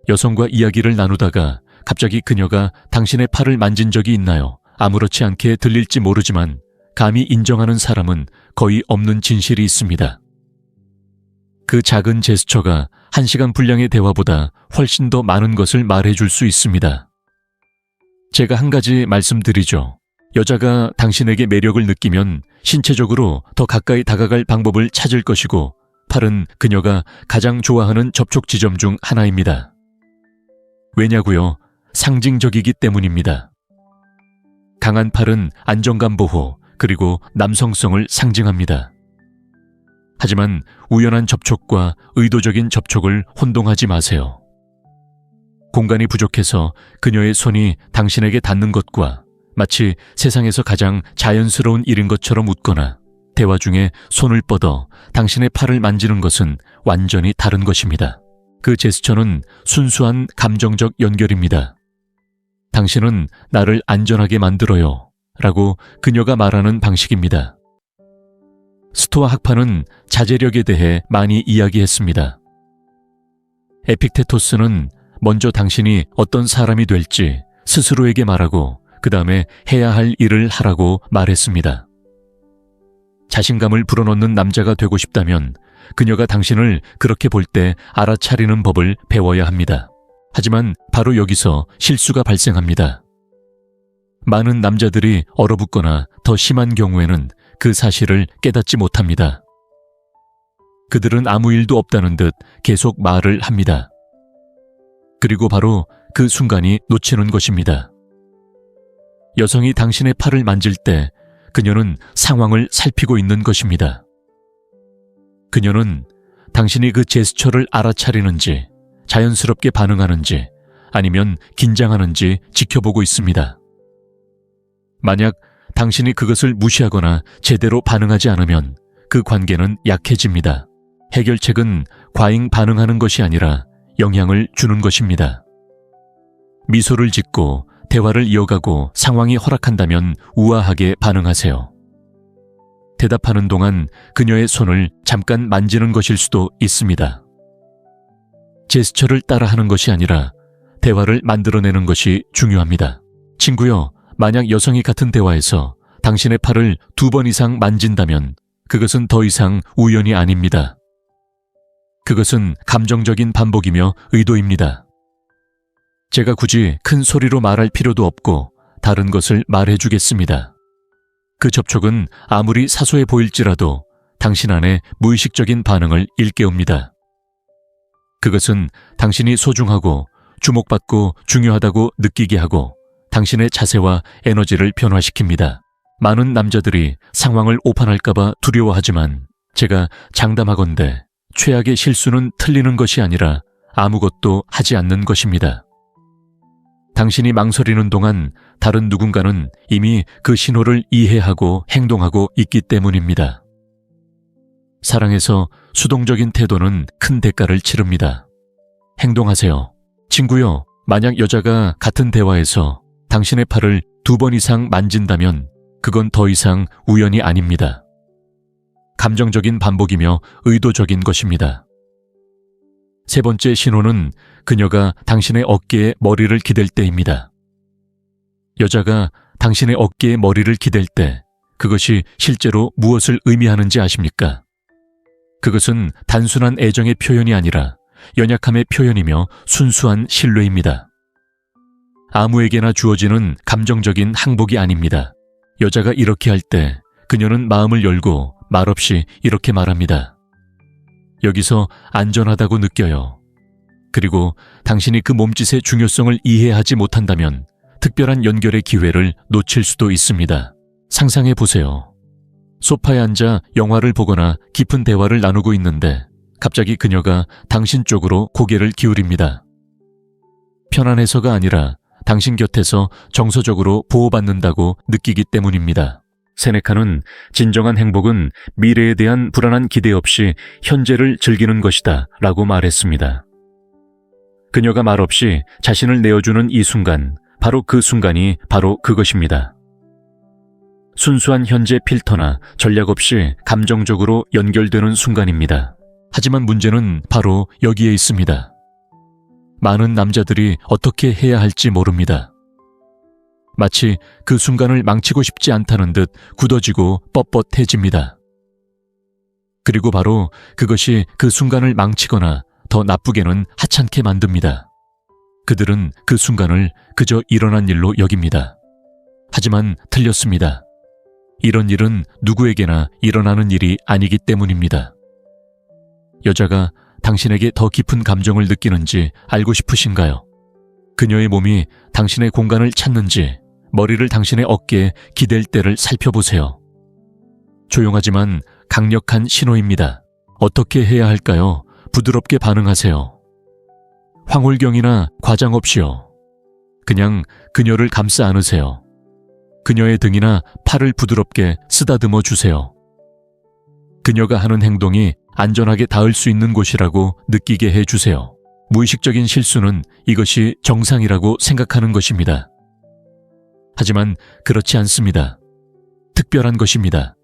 여성과 이야기를 나누다가 갑자기 그녀가 당신의 팔을 만진 적이 있나요? 아무렇지 않게 들릴지 모르지만 감히 인정하는 사람은 거의 없는 진실이 있습니다. 그 작은 제스처가 1시간 분량의 대화보다 훨씬 더 많은 것을 말해줄 수 있습니다. 제가 한 가지 말씀드리죠. 여자가 당신에게 매력을 느끼면 신체적으로 더 가까이 다가갈 방법을 찾을 것이고 팔은 그녀가 가장 좋아하는 접촉 지점 중 하나입니다. 왜냐고요? 상징적이기 때문입니다. 강한 팔은 안정감 보호 그리고 남성성을 상징합니다. 하지만 우연한 접촉과 의도적인 접촉을 혼동하지 마세요. 공간이 부족해서 그녀의 손이 당신에게 닿는 것과 마치 세상에서 가장 자연스러운 일인 것처럼 웃거나 대화 중에 손을 뻗어 당신의 팔을 만지는 것은 완전히 다른 것입니다. 그 제스처는 순수한 감정적 연결입니다. 당신은 나를 안전하게 만들어요 라고 그녀가 말하는 방식입니다. 스토아 학파는 자제력에 대해 많이 이야기했습니다. 에픽테토스는 먼저 당신이 어떤 사람이 될지 스스로에게 말하고 그 다음에 해야 할 일을 하라고 말했습니다. 자신감을 불어넣는 남자가 되고 싶다면 그녀가 당신을 그렇게 볼 때 알아차리는 법을 배워야 합니다. 하지만 바로 여기서 실수가 발생합니다. 많은 남자들이 얼어붙거나 더 심한 경우에는 그 사실을 깨닫지 못합니다. 그들은 아무 일도 없다는 듯 계속 말을 합니다. 그리고 바로 그 순간이 놓치는 것입니다. 여성이 당신의 팔을 만질 때 그녀는 상황을 살피고 있는 것입니다. 그녀는 당신이 그 제스처를 알아차리는지, 자연스럽게 반응하는지, 아니면 긴장하는지 지켜보고 있습니다. 만약 당신이 그것을 무시하거나 제대로 반응하지 않으면 그 관계는 약해집니다. 해결책은 과잉 반응하는 것이 아니라 영향을 주는 것입니다. 미소를 짓고 대화를 이어가고 상황이 허락한다면 우아하게 반응하세요. 대답하는 동안 그녀의 손을 잠깐 만지는 것일 수도 있습니다. 제스처를 따라하는 것이 아니라 대화를 만들어내는 것이 중요합니다. 친구여, 만약 여성이 같은 대화에서 당신의 팔을 2번 이상 만진다면 그것은 더 이상 우연이 아닙니다. 그것은 감정적인 반복이며 의도입니다. 제가 굳이 큰 소리로 말할 필요도 없고 다른 것을 말해주겠습니다. 그 접촉은 아무리 사소해 보일지라도 당신 안에 무의식적인 반응을 일깨웁니다. 그것은 당신이 소중하고 주목받고 중요하다고 느끼게 하고 당신의 자세와 에너지를 변화시킵니다. 많은 남자들이 상황을 오판할까봐 두려워하지만 제가 장담하건대 최악의 실수는 틀리는 것이 아니라 아무것도 하지 않는 것입니다. 당신이 망설이는 동안 다른 누군가는 이미 그 신호를 이해하고 행동하고 있기 때문입니다. 사랑에서 수동적인 태도는 큰 대가를 치릅니다. 행동하세요. 친구여, 만약 여자가 같은 대화에서 당신의 팔을 2번 이상 만진다면 그건 더 이상 우연이 아닙니다. 감정적인 반복이며 의도적인 것입니다. 세 번째 신호는 그녀가 당신의 어깨에 머리를 기댈 때입니다. 여자가 당신의 어깨에 머리를 기댈 때 그것이 실제로 무엇을 의미하는지 아십니까? 그것은 단순한 애정의 표현이 아니라 연약함의 표현이며 순수한 신뢰입니다. 아무에게나 주어지는 감정적인 항복이 아닙니다. 여자가 이렇게 할 때 그녀는 마음을 열고 말없이 이렇게 말합니다. 여기서 안전하다고 느껴요. 그리고 당신이 그 몸짓의 중요성을 이해하지 못한다면 특별한 연결의 기회를 놓칠 수도 있습니다. 상상해 보세요. 소파에 앉아 영화를 보거나 깊은 대화를 나누고 있는데 갑자기 그녀가 당신 쪽으로 고개를 기울입니다. 편안해서가 아니라 당신 곁에서 정서적으로 보호받는다고 느끼기 때문입니다. 세네카는 진정한 행복은 미래에 대한 불안한 기대 없이 현재를 즐기는 것이다 라고 말했습니다. 그녀가 말없이 자신을 내어주는 이 순간, 바로 그 순간이 바로 그것입니다. 순수한 현재 필터나 전략 없이 감정적으로 연결되는 순간입니다. 하지만 문제는 바로 여기에 있습니다. 많은 남자들이 어떻게 해야 할지 모릅니다. 마치 그 순간을 망치고 싶지 않다는 듯 굳어지고 뻣뻣해집니다. 그리고 바로 그것이 그 순간을 망치거나 더 나쁘게는 하찮게 만듭니다. 그들은 그 순간을 그저 일어난 일로 여깁니다. 하지만 틀렸습니다. 이런 일은 누구에게나 일어나는 일이 아니기 때문입니다. 여자가 당신에게 더 깊은 감정을 느끼는지 알고 싶으신가요? 그녀의 몸이 당신의 공간을 찾는지 머리를 당신의 어깨에 기댈 때를 살펴보세요. 조용하지만 강력한 신호입니다. 어떻게 해야 할까요? 부드럽게 반응하세요. 황홀경이나 과장 없이요. 그냥 그녀를 감싸 안으세요. 그녀의 등이나 팔을 부드럽게 쓰다듬어 주세요. 그녀가 하는 행동이 안전하게 닿을 수 있는 곳이라고 느끼게 해주세요. 무의식적인 실수는 이것이 정상이라고 생각하는 것입니다. 하지만 그렇지 않습니다. 특별한 것입니다.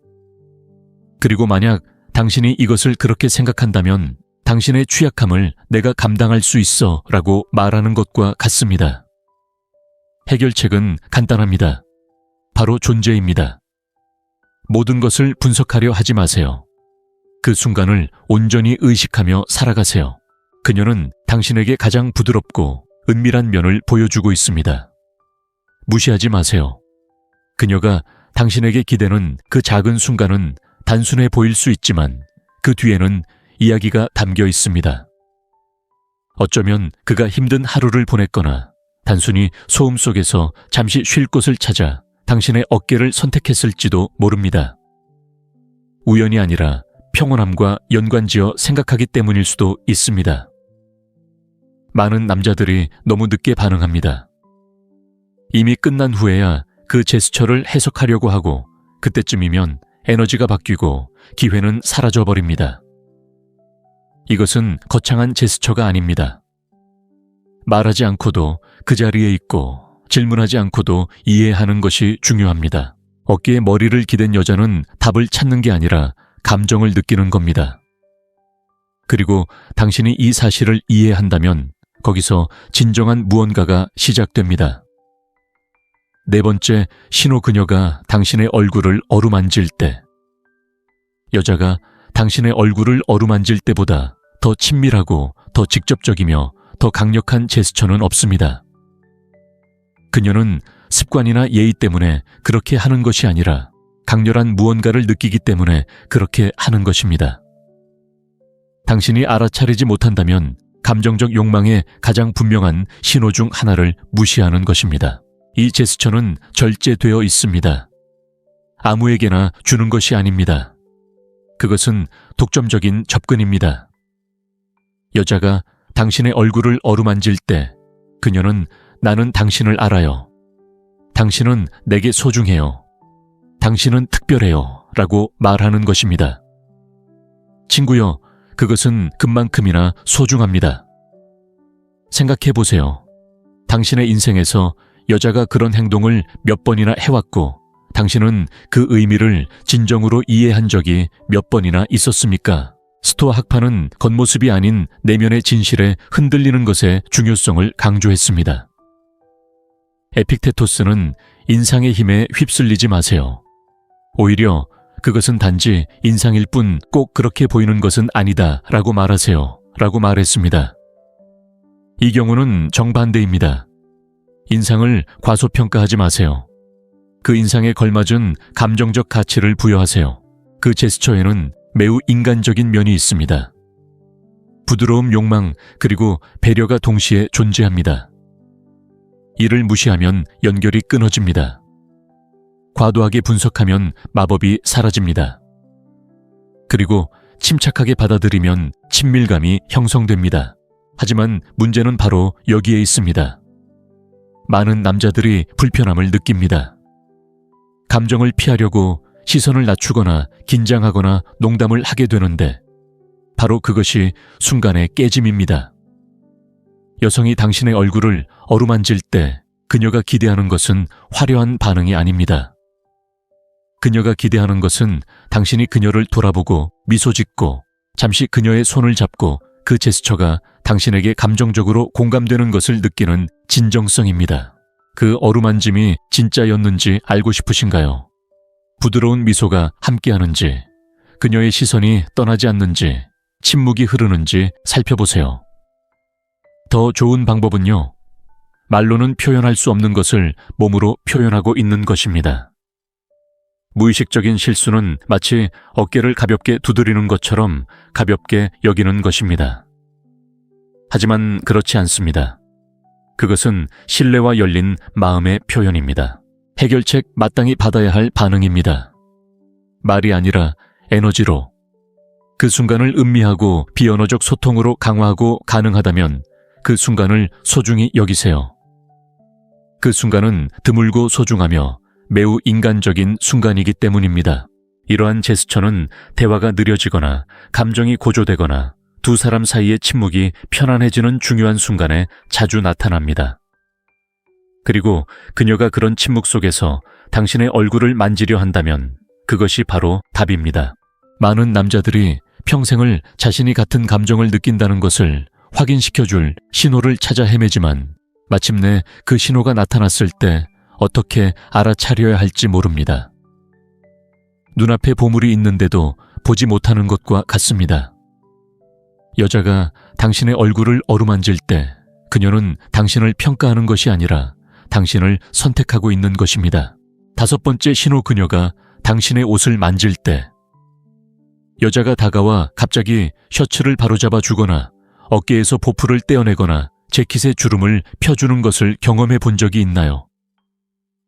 그리고 만약 당신이 이것을 그렇게 생각한다면 당신의 취약함을 내가 감당할 수 있어 라고 말하는 것과 같습니다. 해결책은 간단합니다. 바로 존재입니다. 모든 것을 분석하려 하지 마세요. 그 순간을 온전히 의식하며 살아가세요. 그녀는 당신에게 가장 부드럽고 은밀한 면을 보여주고 있습니다. 무시하지 마세요. 그녀가 당신에게 기대는 그 작은 순간은 단순해 보일 수 있지만 그 뒤에는 이야기가 담겨 있습니다. 어쩌면 그가 힘든 하루를 보냈거나 단순히 소음 속에서 잠시 쉴 곳을 찾아 당신의 어깨를 선택했을지도 모릅니다. 우연이 아니라 평온함과 연관지어 생각하기 때문일 수도 있습니다. 많은 남자들이 너무 늦게 반응합니다. 이미 끝난 후에야 그 제스처를 해석하려고 하고 그때쯤이면 에너지가 바뀌고 기회는 사라져버립니다. 이것은 거창한 제스처가 아닙니다. 말하지 않고도 그 자리에 있고 질문하지 않고도 이해하는 것이 중요합니다. 어깨에 머리를 기댄 여자는 답을 찾는 게 아니라 감정을 느끼는 겁니다. 그리고 당신이 이 사실을 이해한다면 거기서 진정한 무언가가 시작됩니다. 네 번째, 신호 그녀가 당신의 얼굴을 어루만질 때. 여자가 당신의 얼굴을 어루만질 때보다 더 친밀하고 더 직접적이며 더 강력한 제스처는 없습니다. 그녀는 습관이나 예의 때문에 그렇게 하는 것이 아니라 강렬한 무언가를 느끼기 때문에 그렇게 하는 것입니다. 당신이 알아차리지 못한다면 감정적 욕망의 가장 분명한 신호 중 하나를 무시하는 것입니다. 이 제스처는 절제되어 있습니다. 아무에게나 주는 것이 아닙니다. 그것은 독점적인 접근입니다. 여자가 당신의 얼굴을 어루만질 때 그녀는 나는 당신을 알아요. 당신은 내게 소중해요. 당신은 특별해요. 라고 말하는 것입니다. 친구여, 그것은 그만큼이나 소중합니다. 생각해 보세요. 당신의 인생에서 여자가 그런 행동을 몇 번이나 해왔고 당신은 그 의미를 진정으로 이해한 적이 몇 번이나 있었습니까? 스토아 학파는 겉모습이 아닌 내면의 진실에 흔들리는 것의 중요성을 강조했습니다. 에픽테토스는 인상의 힘에 휩쓸리지 마세요. 오히려 그것은 단지 인상일 뿐 꼭 그렇게 보이는 것은 아니다 라고 말하세요 라고 말했습니다. 이 경우는 정반대입니다. 인상을 과소평가하지 마세요. 그 인상에 걸맞은 감정적 가치를 부여하세요. 그 제스처에는 매우 인간적인 면이 있습니다. 부드러움, 욕망, 그리고 배려가 동시에 존재합니다. 이를 무시하면 연결이 끊어집니다. 과도하게 분석하면 마법이 사라집니다. 그리고 침착하게 받아들이면 친밀감이 형성됩니다. 하지만 문제는 바로 여기에 있습니다. 많은 남자들이 불편함을 느낍니다. 감정을 피하려고 시선을 낮추거나 긴장하거나 농담을 하게 되는데 바로 그것이 순간의 깨짐입니다. 여성이 당신의 얼굴을 어루만질 때 그녀가 기대하는 것은 화려한 반응이 아닙니다. 그녀가 기대하는 것은 당신이 그녀를 돌아보고 미소 짓고 잠시 그녀의 손을 잡고 그 제스처가 당신에게 감정적으로 공감되는 것을 느끼는 진정성입니다. 그 어루만짐이 진짜였는지 알고 싶으신가요? 부드러운 미소가 함께하는지, 그녀의 시선이 떠나지 않는지, 침묵이 흐르는지 살펴보세요. 더 좋은 방법은요, 말로는 표현할 수 없는 것을 몸으로 표현하고 있는 것입니다. 무의식적인 실수는 마치 어깨를 가볍게 두드리는 것처럼 가볍게 여기는 것입니다. 하지만 그렇지 않습니다. 그것은 신뢰와 열린 마음의 표현입니다. 해결책 마땅히 받아야 할 반응입니다. 말이 아니라 에너지로. 그 순간을 음미하고 비언어적 소통으로 강화하고 가능하다면 그 순간을 소중히 여기세요. 그 순간은 드물고 소중하며 매우 인간적인 순간이기 때문입니다. 이러한 제스처는 대화가 느려지거나 감정이 고조되거나 두 사람 사이의 침묵이 편안해지는 중요한 순간에 자주 나타납니다. 그리고 그녀가 그런 침묵 속에서 당신의 얼굴을 만지려 한다면 그것이 바로 답입니다. 많은 남자들이 평생을 자신이 같은 감정을 느낀다는 것을 확인시켜줄 신호를 찾아 헤매지만 마침내 그 신호가 나타났을 때 어떻게 알아차려야 할지 모릅니다. 눈앞에 보물이 있는데도 보지 못하는 것과 같습니다. 여자가 당신의 얼굴을 어루만질 때 그녀는 당신을 평가하는 것이 아니라 당신을 선택하고 있는 것입니다. 다섯 번째 신호, 그녀가 당신의 옷을 만질 때 여자가 다가와 갑자기 셔츠를 바로잡아 주거나 어깨에서 보풀을 떼어내거나 재킷의 주름을 펴주는 것을 경험해 본 적이 있나요?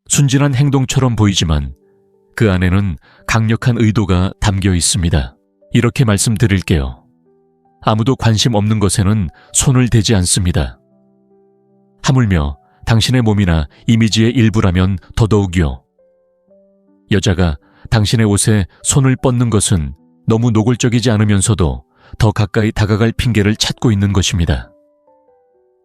순진한 행동처럼 보이지만 그 안에는 강력한 의도가 담겨 있습니다. 이렇게 말씀드릴게요. 아무도 관심 없는 것에는 손을 대지 않습니다. 하물며 당신의 몸이나 이미지의 일부라면 더더욱이요. 여자가 당신의 옷에 손을 뻗는 것은 너무 노골적이지 않으면서도 더 가까이 다가갈 핑계를 찾고 있는 것입니다.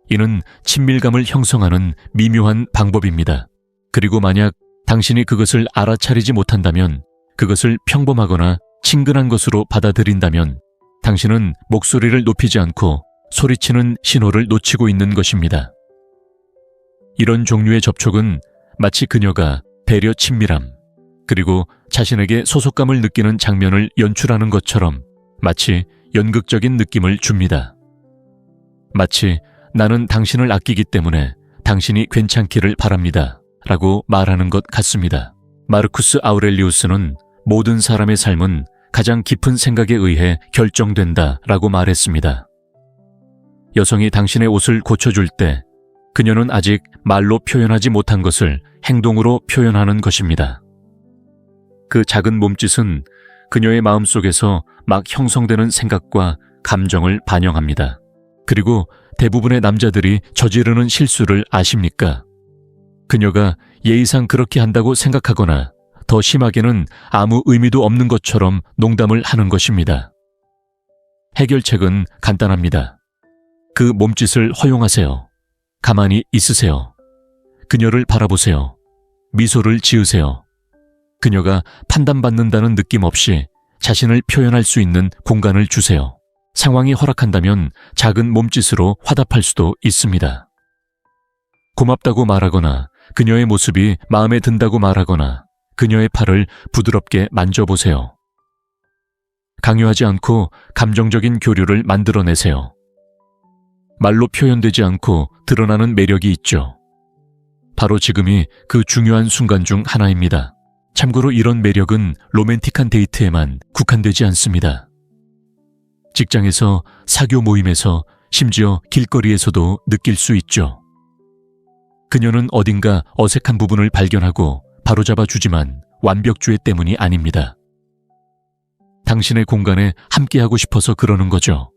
이는 친밀감을 형성하는 미묘한 방법입니다. 그리고 만약 당신이 그것을 알아차리지 못한다면, 그것을 평범하거나 친근한 것으로 받아들인다면 당신은 목소리를 높이지 않고 소리치는 신호를 놓치고 있는 것입니다. 이런 종류의 접촉은 마치 그녀가 배려, 친밀함, 그리고 자신에게 소속감을 느끼는 장면을 연출하는 것처럼 마치 연극적인 느낌을 줍니다. 마치 나는 당신을 아끼기 때문에 당신이 괜찮기를 바랍니다 라고 말하는 것 같습니다. 마르쿠스 아우렐리우스는 모든 사람의 삶은 가장 깊은 생각에 의해 결정된다 라고 말했습니다. 여성이 당신의 옷을 고쳐줄 때 그녀는 아직 말로 표현하지 못한 것을 행동으로 표현하는 것입니다. 그 작은 몸짓은 그녀의 마음속에서 막 형성되는 생각과 감정을 반영합니다. 그리고 대부분의 남자들이 저지르는 실수를 아십니까? 그녀가 예의상 그렇게 한다고 생각하거나 더 심하게는 아무 의미도 없는 것처럼 농담을 하는 것입니다. 해결책은 간단합니다. 그 몸짓을 허용하세요. 가만히 있으세요. 그녀를 바라보세요. 미소를 지으세요. 그녀가 판단받는다는 느낌 없이 자신을 표현할 수 있는 공간을 주세요. 상황이 허락한다면 작은 몸짓으로 화답할 수도 있습니다. 고맙다고 말하거나 그녀의 모습이 마음에 든다고 말하거나 그녀의 팔을 부드럽게 만져보세요. 강요하지 않고 감정적인 교류를 만들어내세요. 말로 표현되지 않고 드러나는 매력이 있죠. 바로 지금이 그 중요한 순간 중 하나입니다. 참고로 이런 매력은 로맨틱한 데이트에만 국한되지 않습니다. 직장에서, 사교 모임에서, 심지어 길거리에서도 느낄 수 있죠. 그녀는 어딘가 어색한 부분을 발견하고 바로잡아 주지만 완벽주의 때문이 아닙니다. 당신의 공간에 함께하고 싶어서 그러는 거죠.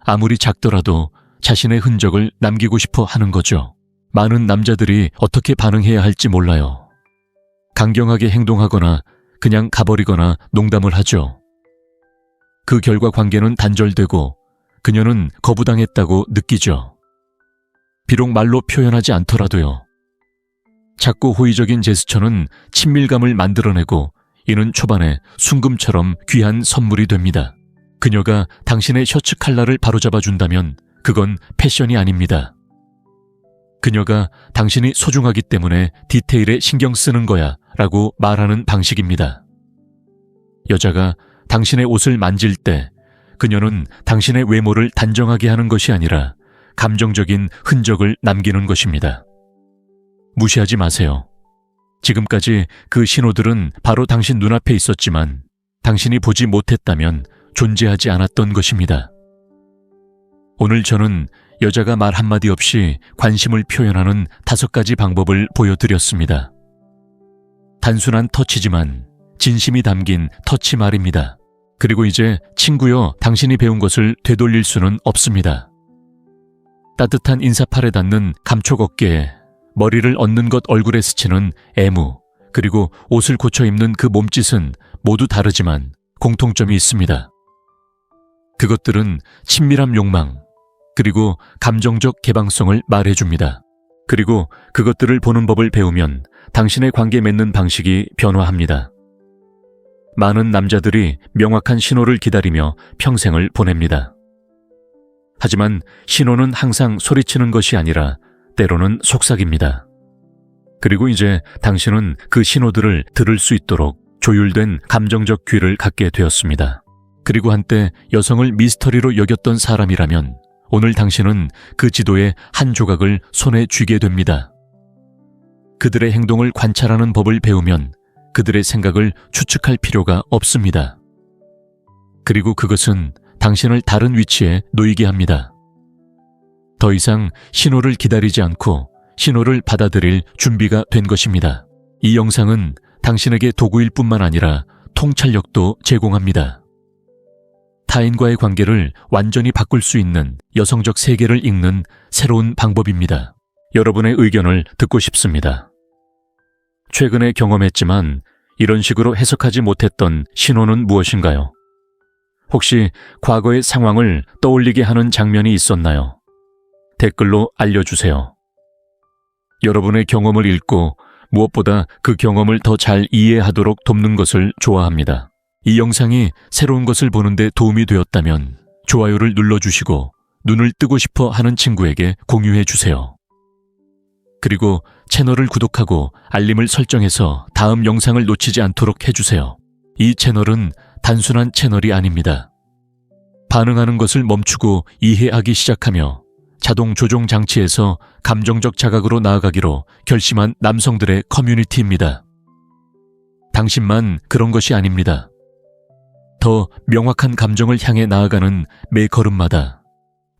아무리 작더라도 자신의 흔적을 남기고 싶어 하는 거죠. 많은 남자들이 어떻게 반응해야 할지 몰라요. 강경하게 행동하거나 그냥 가버리거나 농담을 하죠. 그 결과 관계는 단절되고 그녀는 거부당했다고 느끼죠. 비록 말로 표현하지 않더라도요. 작고 호의적인 제스처는 친밀감을 만들어내고 이는 초반에 순금처럼 귀한 선물이 됩니다. 그녀가 당신의 셔츠 컬러를 바로잡아 준다면 그건 패션이 아닙니다. 그녀가 당신이 소중하기 때문에 디테일에 신경 쓰는 거야 라고 말하는 방식입니다. 여자가 당신의 옷을 만질 때 그녀는 당신의 외모를 단정하게 하는 것이 아니라 감정적인 흔적을 남기는 것입니다. 무시하지 마세요. 지금까지 그 신호들은 바로 당신 눈앞에 있었지만 당신이 보지 못했다면 존재하지 않았던 것입니다. 오늘 저는 여자가 말 한마디 없이 관심을 표현하는 5가지 방법을 보여드렸습니다. 단순한 터치지만 진심이 담긴 터치 말입니다. 그리고 이제 친구여, 당신이 배운 것을 되돌릴 수는 없습니다. 따뜻한 인사팔에 닿는 감촉 어깨에 머리를 얹는 것 얼굴에 스치는 애무, 그리고 옷을 고쳐 입는 그 몸짓은 모두 다르지만 공통점이 있습니다. 그것들은 친밀함 욕망, 그리고 감정적 개방성을 말해줍니다. 그리고 그것들을 보는 법을 배우면 당신의 관계 맺는 방식이 변화합니다. 많은 남자들이 명확한 신호를 기다리며 평생을 보냅니다. 하지만 신호는 항상 소리치는 것이 아니라 때로는 속삭입니다. 그리고 이제 당신은 그 신호들을 들을 수 있도록 조율된 감정적 귀를 갖게 되었습니다. 그리고 한때 여성을 미스터리로 여겼던 사람이라면 오늘 당신은 그 지도의 한 조각을 손에 쥐게 됩니다. 그들의 행동을 관찰하는 법을 배우면 그들의 생각을 추측할 필요가 없습니다. 그리고 그것은 당신을 다른 위치에 놓이게 합니다. 더 이상 신호를 기다리지 않고 신호를 받아들일 준비가 된 것입니다. 이 영상은 당신에게 도구일 뿐만 아니라 통찰력도 제공합니다. 타인과의 관계를 완전히 바꿀 수 있는 여성적 세계를 읽는 새로운 방법입니다. 여러분의 의견을 듣고 싶습니다. 최근에 경험했지만 이런 식으로 해석하지 못했던 신호는 무엇인가요? 혹시 과거의 상황을 떠올리게 하는 장면이 있었나요? 댓글로 알려주세요. 여러분의 경험을 읽고 무엇보다 그 경험을 더 잘 이해하도록 돕는 것을 좋아합니다. 이 영상이 새로운 것을 보는데 도움이 되었다면 좋아요를 눌러주시고 눈을 뜨고 싶어 하는 친구에게 공유해 주세요. 그리고 채널을 구독하고 알림을 설정해서 다음 영상을 놓치지 않도록 해주세요. 이 채널은 단순한 채널이 아닙니다. 반응하는 것을 멈추고 이해하기 시작하며 자동 조종 장치에서 감정적 자각으로 나아가기로 결심한 남성들의 커뮤니티입니다. 당신만 그런 것이 아닙니다. 더 명확한 감정을 향해 나아가는 매 걸음마다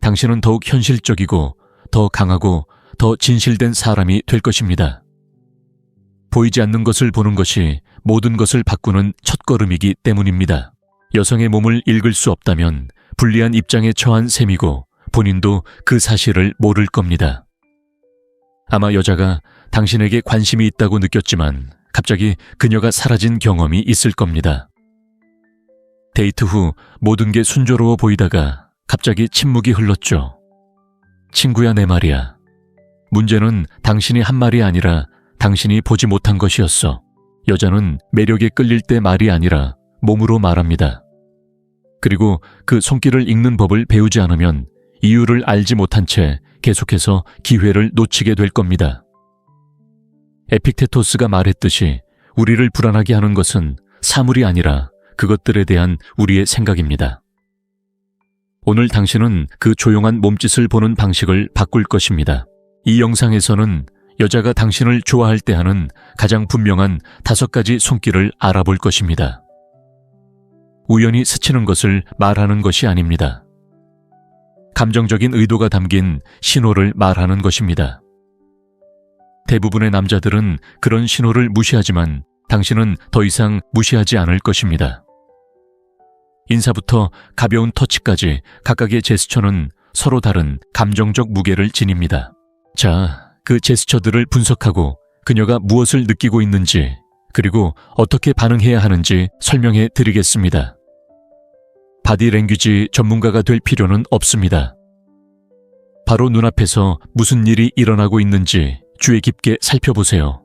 당신은 더욱 현실적이고 더 강하고 더 진실된 사람이 될 것입니다. 보이지 않는 것을 보는 것이 모든 것을 바꾸는 첫걸음이기 때문입니다. 여성의 몸을 읽을 수 없다면 불리한 입장에 처한 셈이고 본인도 그 사실을 모를 겁니다. 아마 여자가 당신에게 관심이 있다고 느꼈지만 갑자기 그녀가 사라진 경험이 있을 겁니다. 데이트 후 모든 게 순조로워 보이다가 갑자기 침묵이 흘렀죠. 친구야, 내 말이야. 문제는 당신이 한 말이 아니라 당신이 보지 못한 것이었어. 여자는 매력에 끌릴 때 말이 아니라 몸으로 말합니다. 그리고 그 손길을 읽는 법을 배우지 않으면 이유를 알지 못한 채 계속해서 기회를 놓치게 될 겁니다. 에픽테토스가 말했듯이 우리를 불안하게 하는 것은 사물이 아니라 그것들에 대한 우리의 생각입니다. 오늘 당신은 그 조용한 몸짓을 보는 방식을 바꿀 것입니다. 이 영상에서는 여자가 당신을 좋아할 때 하는 가장 분명한 5가지 손길을 알아볼 것입니다. 우연히 스치는 것을 말하는 것이 아닙니다. 감정적인 의도가 담긴 신호를 말하는 것입니다. 대부분의 남자들은 그런 신호를 무시하지만 당신은 더 이상 무시하지 않을 것입니다. 인사부터 가벼운 터치까지 각각의 제스처는 서로 다른 감정적 무게를 지닙니다. 자, 그 제스처들을 분석하고 그녀가 무엇을 느끼고 있는지 그리고 어떻게 반응해야 하는지 설명해 드리겠습니다. 바디랭귀지 전문가가 될 필요는 없습니다. 바로 눈앞에서 무슨 일이 일어나고 있는지 주의 깊게 살펴보세요.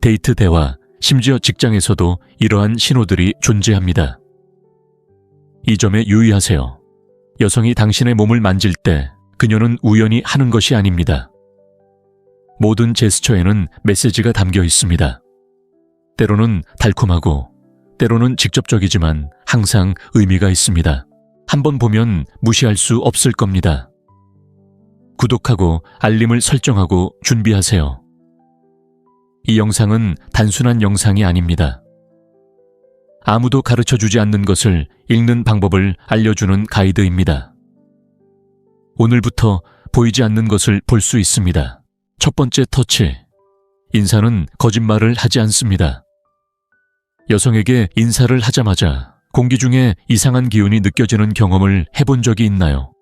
데이트 대화, 심지어 직장에서도 이러한 신호들이 존재합니다. 이 점에 유의하세요. 여성이 당신의 몸을 만질 때 그녀는 우연히 하는 것이 아닙니다. 모든 제스처에는 메시지가 담겨 있습니다. 때로는 달콤하고 때로는 직접적이지만 항상 의미가 있습니다. 한번 보면 무시할 수 없을 겁니다. 구독하고 알림을 설정하고 준비하세요. 이 영상은 단순한 영상이 아닙니다. 아무도 가르쳐주지 않는 것을 읽는 방법을 알려주는 가이드입니다. 오늘부터 보이지 않는 것을 볼 수 있습니다. 첫 번째 터치. 인사는 거짓말을 하지 않습니다. 여성에게 인사를 하자마자 공기 중에 이상한 기운이 느껴지는 경험을 해본 적이 있나요?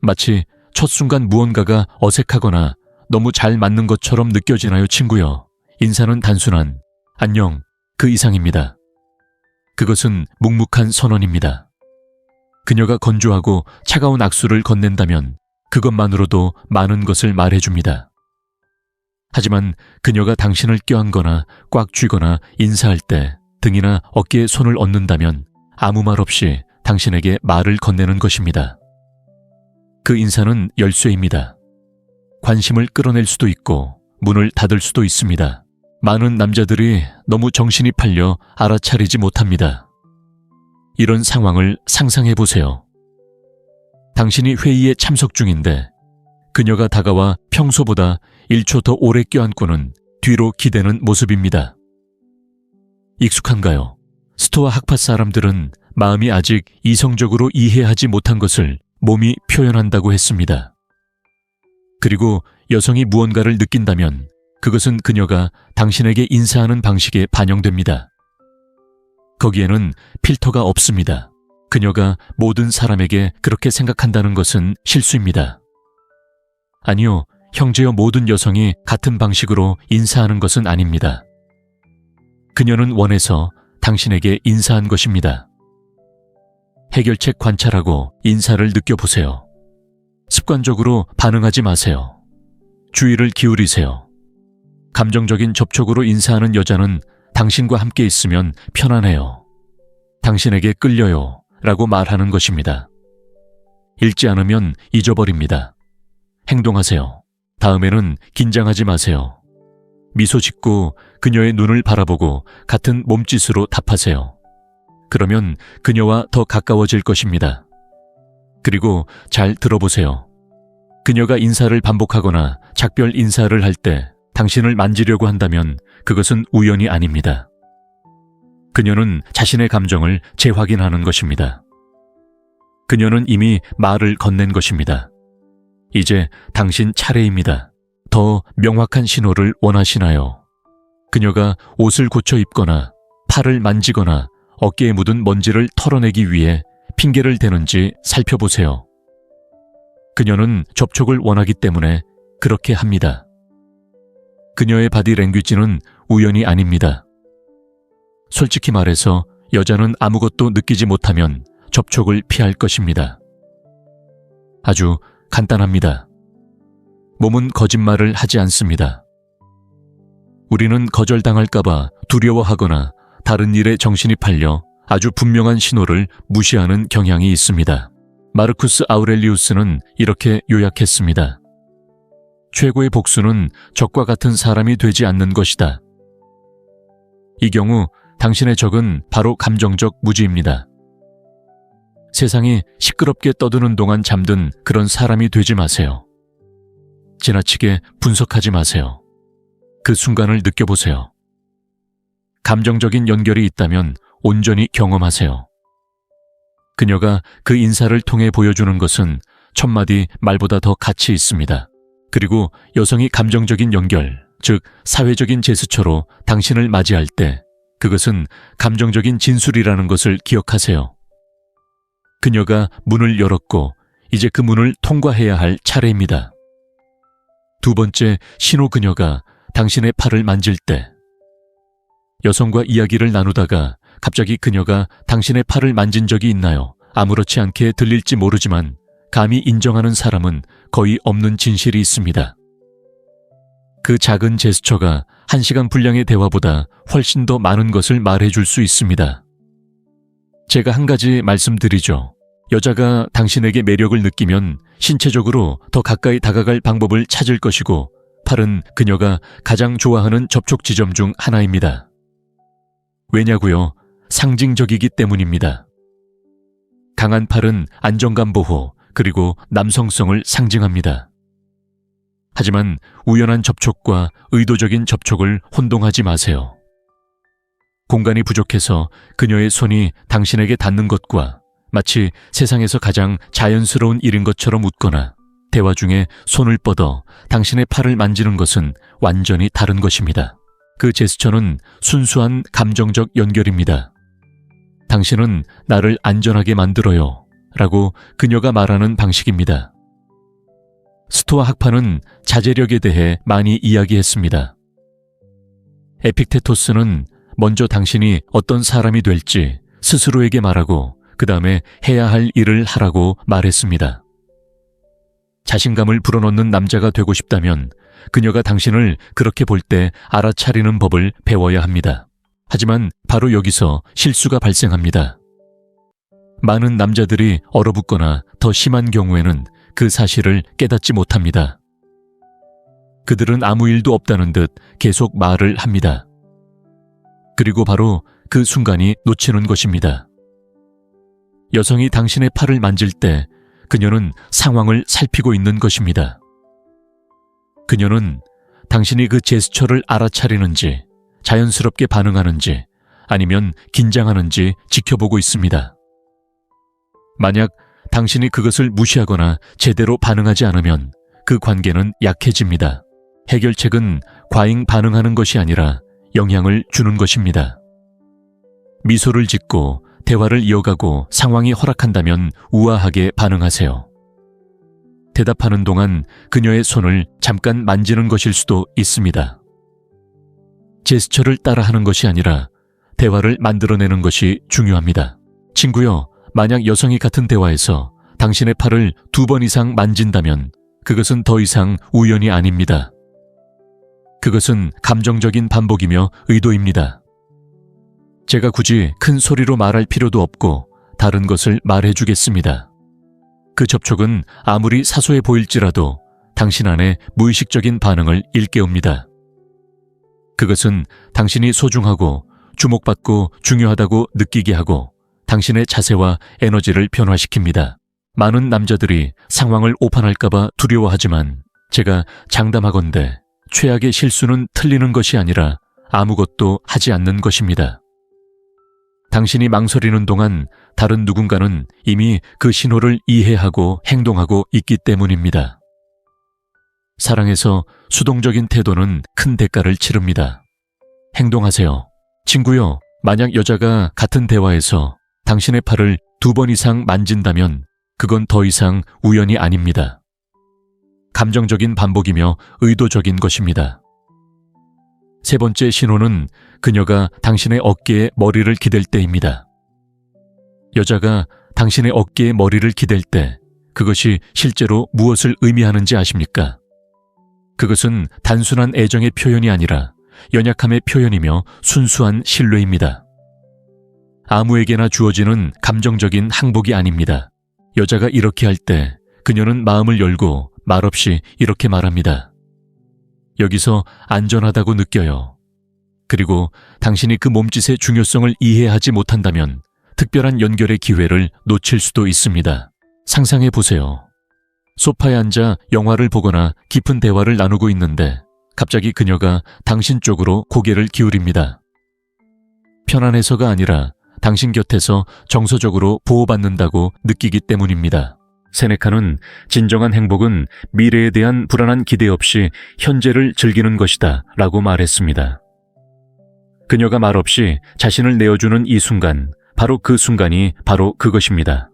마치 첫 순간 무언가가 어색하거나 너무 잘 맞는 것처럼 느껴지나요, 친구요? 인사는 단순한 안녕, 그 이상입니다. 그것은 묵묵한 선언입니다. 그녀가 건조하고 차가운 악수를 건넨다면 그것만으로도 많은 것을 말해줍니다. 하지만 그녀가 당신을 껴안거나 꽉 쥐거나 인사할 때 등이나 어깨에 손을 얹는다면 아무 말 없이 당신에게 말을 건네는 것입니다. 그 인사는 열쇠입니다. 관심을 끌어낼 수도 있고 문을 닫을 수도 있습니다. 많은 남자들이 너무 정신이 팔려 알아차리지 못합니다. 이런 상황을 상상해 보세요. 당신이 회의에 참석 중인데 그녀가 다가와 평소보다 1초 더 오래 껴안고는 뒤로 기대는 모습입니다. 익숙한가요? 스토아 학파 사람들은 마음이 아직 이성적으로 이해하지 못한 것을 몸이 표현한다고 했습니다. 그리고 여성이 무언가를 느낀다면 그것은 그녀가 당신에게 인사하는 방식에 반영됩니다. 거기에는 필터가 없습니다. 그녀가 모든 사람에게 그렇게 생각한다는 것은 실수입니다. 아니요, 형제여 모든 여성이 같은 방식으로 인사하는 것은 아닙니다. 그녀는 원해서 당신에게 인사한 것입니다. 해결책 관찰하고 인사를 느껴보세요. 습관적으로 반응하지 마세요. 주의를 기울이세요. 감정적인 접촉으로 인사하는 여자는 당신과 함께 있으면 편안해요. 당신에게 끌려요 라고 말하는 것입니다. 읽지 않으면 잊어버립니다. 행동하세요. 다음에는 긴장하지 마세요. 미소 짓고 그녀의 눈을 바라보고 같은 몸짓으로 답하세요. 그러면 그녀와 더 가까워질 것입니다. 그리고 잘 들어보세요. 그녀가 인사를 반복하거나 작별 인사를 할 때 당신을 만지려고 한다면 그것은 우연이 아닙니다. 그녀는 자신의 감정을 재확인하는 것입니다. 그녀는 이미 말을 건넨 것입니다. 이제 당신 차례입니다. 더 명확한 신호를 원하시나요? 그녀가 옷을 고쳐 입거나 팔을 만지거나 어깨에 묻은 먼지를 털어내기 위해 핑계를 대는지 살펴보세요. 그녀는 접촉을 원하기 때문에 그렇게 합니다. 그녀의 바디 랭귀지는 우연이 아닙니다. 솔직히 말해서 여자는 아무것도 느끼지 못하면 접촉을 피할 것입니다. 아주 간단합니다. 몸은 거짓말을 하지 않습니다. 우리는 거절당할까봐 두려워하거나 다른 일에 정신이 팔려 아주 분명한 신호를 무시하는 경향이 있습니다. 마르쿠스 아우렐리우스는 이렇게 요약했습니다. 최고의 복수는 적과 같은 사람이 되지 않는 것이다. 이 경우 당신의 적은 바로 감정적 무지입니다. 세상이 시끄럽게 떠드는 동안 잠든 그런 사람이 되지 마세요. 지나치게 분석하지 마세요. 그 순간을 느껴보세요. 감정적인 연결이 있다면 온전히 경험하세요. 그녀가 그 인사를 통해 보여주는 것은 천마디 말보다 더 가치 있습니다. 그리고 여성이 감정적인 연결, 즉 사회적인 제스처로 당신을 맞이할 때 그것은 감정적인 진술이라는 것을 기억하세요. 그녀가 문을 열었고 이제 그 문을 통과해야 할 차례입니다. 두 번째, 신호. 그녀가 당신의 팔을 만질 때 여성과 이야기를 나누다가 갑자기 그녀가 당신의 팔을 만진 적이 있나요? 아무렇지 않게 들릴지 모르지만 감히 인정하는 사람은 거의 없는 진실이 있습니다. 그 작은 제스처가 1시간 분량의 대화보다 훨씬 더 많은 것을 말해줄 수 있습니다. 제가 한 가지 말씀드리죠. 여자가 당신에게 매력을 느끼면 신체적으로 더 가까이 다가갈 방법을 찾을 것이고 팔은 그녀가 가장 좋아하는 접촉 지점 중 하나입니다. 왜냐고요? 상징적이기 때문입니다. 강한 팔은 안정감 보호 그리고 남성성을 상징합니다. 하지만 우연한 접촉과 의도적인 접촉을 혼동하지 마세요. 공간이 부족해서 그녀의 손이 당신에게 닿는 것과 마치 세상에서 가장 자연스러운 일인 것처럼 웃거나 대화 중에 손을 뻗어 당신의 팔을 만지는 것은 완전히 다른 것입니다. 그 제스처는 순수한 감정적 연결입니다. 당신은 나를 안전하게 만들어요 라고 그녀가 말하는 방식입니다. 스토아 학파는 자제력에 대해 많이 이야기했습니다. 에픽테토스는 먼저 당신이 어떤 사람이 될지 스스로에게 말하고 그 다음에 해야 할 일을 하라고 말했습니다. 자신감을 불어넣는 남자가 되고 싶다면 그녀가 당신을 그렇게 볼 때 알아차리는 법을 배워야 합니다. 하지만 바로 여기서 실수가 발생합니다. 많은 남자들이 얼어붙거나 더 심한 경우에는 그 사실을 깨닫지 못합니다. 그들은 아무 일도 없다는 듯 계속 말을 합니다. 그리고 바로 그 순간이 놓치는 것입니다. 여성이 당신의 팔을 만질 때 그녀는 상황을 살피고 있는 것입니다. 그녀는 당신이 그 제스처를 알아차리는지, 자연스럽게 반응하는지, 아니면 긴장하는지 지켜보고 있습니다. 만약 당신이 그것을 무시하거나 제대로 반응하지 않으면 그 관계는 약해집니다. 해결책은 과잉 반응하는 것이 아니라 영향을 주는 것입니다. 미소를 짓고 대화를 이어가고 상황이 허락한다면 우아하게 반응하세요. 대답하는 동안 그녀의 손을 잠깐 만지는 것일 수도 있습니다. 제스처를 따라하는 것이 아니라 대화를 만들어내는 것이 중요합니다. 친구요, 만약 여성이 같은 대화에서 당신의 팔을 2번 이상 만진다면 그것은 더 이상 우연이 아닙니다. 그것은 감정적인 반복이며 의도입니다. 제가 굳이 큰 소리로 말할 필요도 없고 다른 것을 말해주겠습니다. 그 접촉은 아무리 사소해 보일지라도 당신 안에 무의식적인 반응을 일깨웁니다. 그것은 당신이 소중하고 주목받고 중요하다고 느끼게 하고 당신의 자세와 에너지를 변화시킵니다. 많은 남자들이 상황을 오판할까봐 두려워하지만 제가 장담하건대 최악의 실수는 틀리는 것이 아니라 아무것도 하지 않는 것입니다. 당신이 망설이는 동안 다른 누군가는 이미 그 신호를 이해하고 행동하고 있기 때문입니다. 사랑에서 수동적인 태도는 큰 대가를 치릅니다. 행동하세요. 친구요, 만약 여자가 같은 대화에서 당신의 팔을 2번 이상 만진다면 그건 더 이상 우연이 아닙니다. 감정적인 반복이며 의도적인 것입니다. 세 번째 신호는 그녀가 당신의 어깨에 머리를 기댈 때입니다. 여자가 당신의 어깨에 머리를 기댈 때 그것이 실제로 무엇을 의미하는지 아십니까? 그것은 단순한 애정의 표현이 아니라 연약함의 표현이며 순수한 신뢰입니다. 아무에게나 주어지는 감정적인 항복이 아닙니다. 여자가 이렇게 할 때 그녀는 마음을 열고 말없이 이렇게 말합니다. 여기서 안전하다고 느껴요. 그리고 당신이 그 몸짓의 중요성을 이해하지 못한다면 특별한 연결의 기회를 놓칠 수도 있습니다. 상상해 보세요. 소파에 앉아 영화를 보거나 깊은 대화를 나누고 있는데 갑자기 그녀가 당신 쪽으로 고개를 기울입니다. 편안해서가 아니라 당신 곁에서 정서적으로 보호받는다고 느끼기 때문입니다. 세네카는 진정한 행복은 미래에 대한 불안한 기대 없이 현재를 즐기는 것이다 라고 말했습니다. 그녀가 말없이 자신을 내어주는 이 순간, 바로 그 순간이 바로 그것입니다.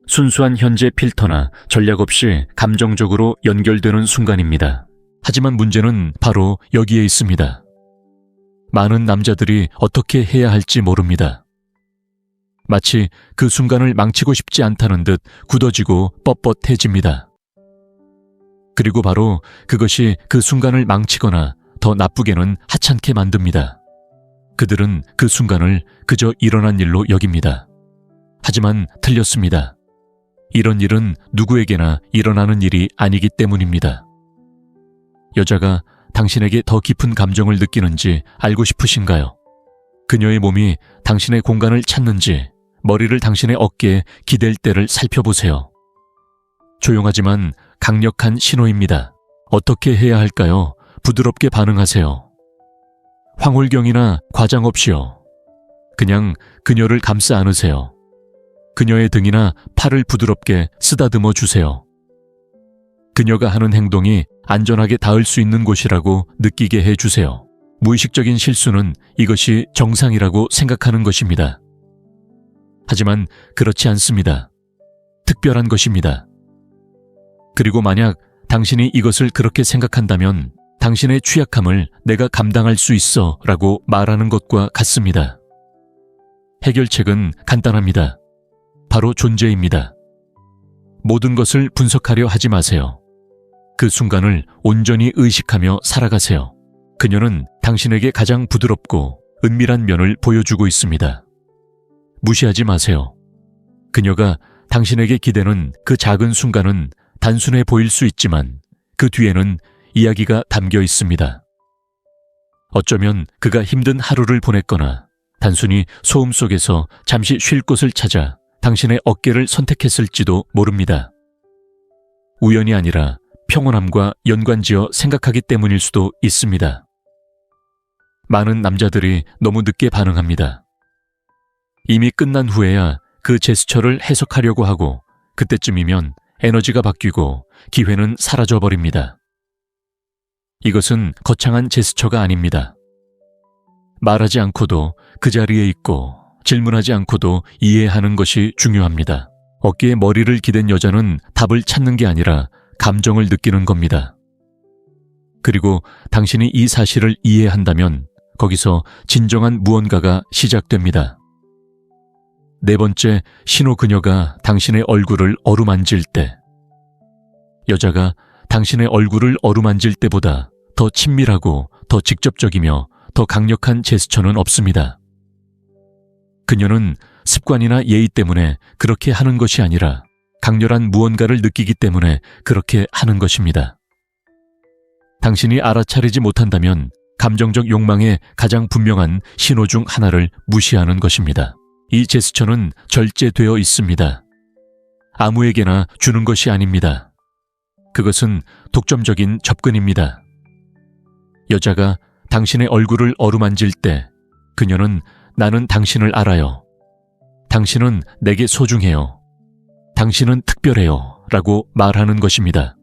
순수한 현재 필터나 전략 없이 감정적으로 연결되는 순간입니다. 하지만 문제는 바로 여기에 있습니다. 많은 남자들이 어떻게 해야 할지 모릅니다. 마치 그 순간을 망치고 싶지 않다는 듯 굳어지고 뻣뻣해집니다. 그리고 바로 그것이 그 순간을 망치거나 더 나쁘게는 하찮게 만듭니다. 그들은 그 순간을 그저 일어난 일로 여깁니다. 하지만 틀렸습니다. 이런 일은 누구에게나 일어나는 일이 아니기 때문입니다. 여자가 당신에게 더 깊은 감정을 느끼는지 알고 싶으신가요? 그녀의 몸이 당신의 공간을 찾는지 머리를 당신의 어깨에 기댈 때를 살펴보세요. 조용하지만 강력한 신호입니다. 어떻게 해야 할까요? 부드럽게 반응하세요. 황홀경이나 과장 없이요. 그냥 그녀를 감싸 안으세요. 그녀의 등이나 팔을 부드럽게 쓰다듬어 주세요. 그녀가 하는 행동이 안전하게 닿을 수 있는 곳이라고 느끼게 해주세요. 무의식적인 실수는 이것이 정상이라고 생각하는 것입니다. 하지만 그렇지 않습니다. 특별한 것입니다. 그리고 만약 당신이 이것을 그렇게 생각한다면 당신의 취약함을 내가 감당할 수 있어 라고 말하는 것과 같습니다. 해결책은 간단합니다. 바로 존재입니다. 모든 것을 분석하려 하지 마세요. 그 순간을 온전히 의식하며 살아가세요. 그녀는 당신에게 가장 부드럽고 은밀한 면을 보여주고 있습니다. 무시하지 마세요. 그녀가 당신에게 기대는 그 작은 순간은 단순해 보일 수 있지만 그 뒤에는 이야기가 담겨 있습니다. 어쩌면 그가 힘든 하루를 보냈거나 단순히 소음 속에서 잠시 쉴 곳을 찾아 당신의 어깨를 선택했을지도 모릅니다. 우연이 아니라 평온함과 연관지어 생각하기 때문일 수도 있습니다. 많은 남자들이 너무 늦게 반응합니다. 이미 끝난 후에야 그 제스처를 해석하려고 하고 그때쯤이면 에너지가 바뀌고 기회는 사라져버립니다. 이것은 거창한 제스처가 아닙니다. 말하지 않고도 그 자리에 있고 질문하지 않고도 이해하는 것이 중요합니다. 어깨에 머리를 기댄 여자는 답을 찾는 게 아니라 감정을 느끼는 겁니다. 그리고 당신이 이 사실을 이해한다면 거기서 진정한 무언가가 시작됩니다. 네 번째, 신호 그녀가 당신의 얼굴을 어루만질 때. 여자가 당신의 얼굴을 어루만질 때보다 더 친밀하고 더 직접적이며 더 강력한 제스처는 없습니다. 그녀는 습관이나 예의 때문에 그렇게 하는 것이 아니라 강렬한 무언가를 느끼기 때문에 그렇게 하는 것입니다. 당신이 알아차리지 못한다면 감정적 욕망의 가장 분명한 신호 중 하나를 무시하는 것입니다. 이 제스처는 절제되어 있습니다. 아무에게나 주는 것이 아닙니다. 그것은 독점적인 접근입니다. 여자가 당신의 얼굴을 어루만질 때 그녀는 나는 당신을 알아요. 당신은 내게 소중해요. 당신은 특별해요. 라고 말하는 것입니다.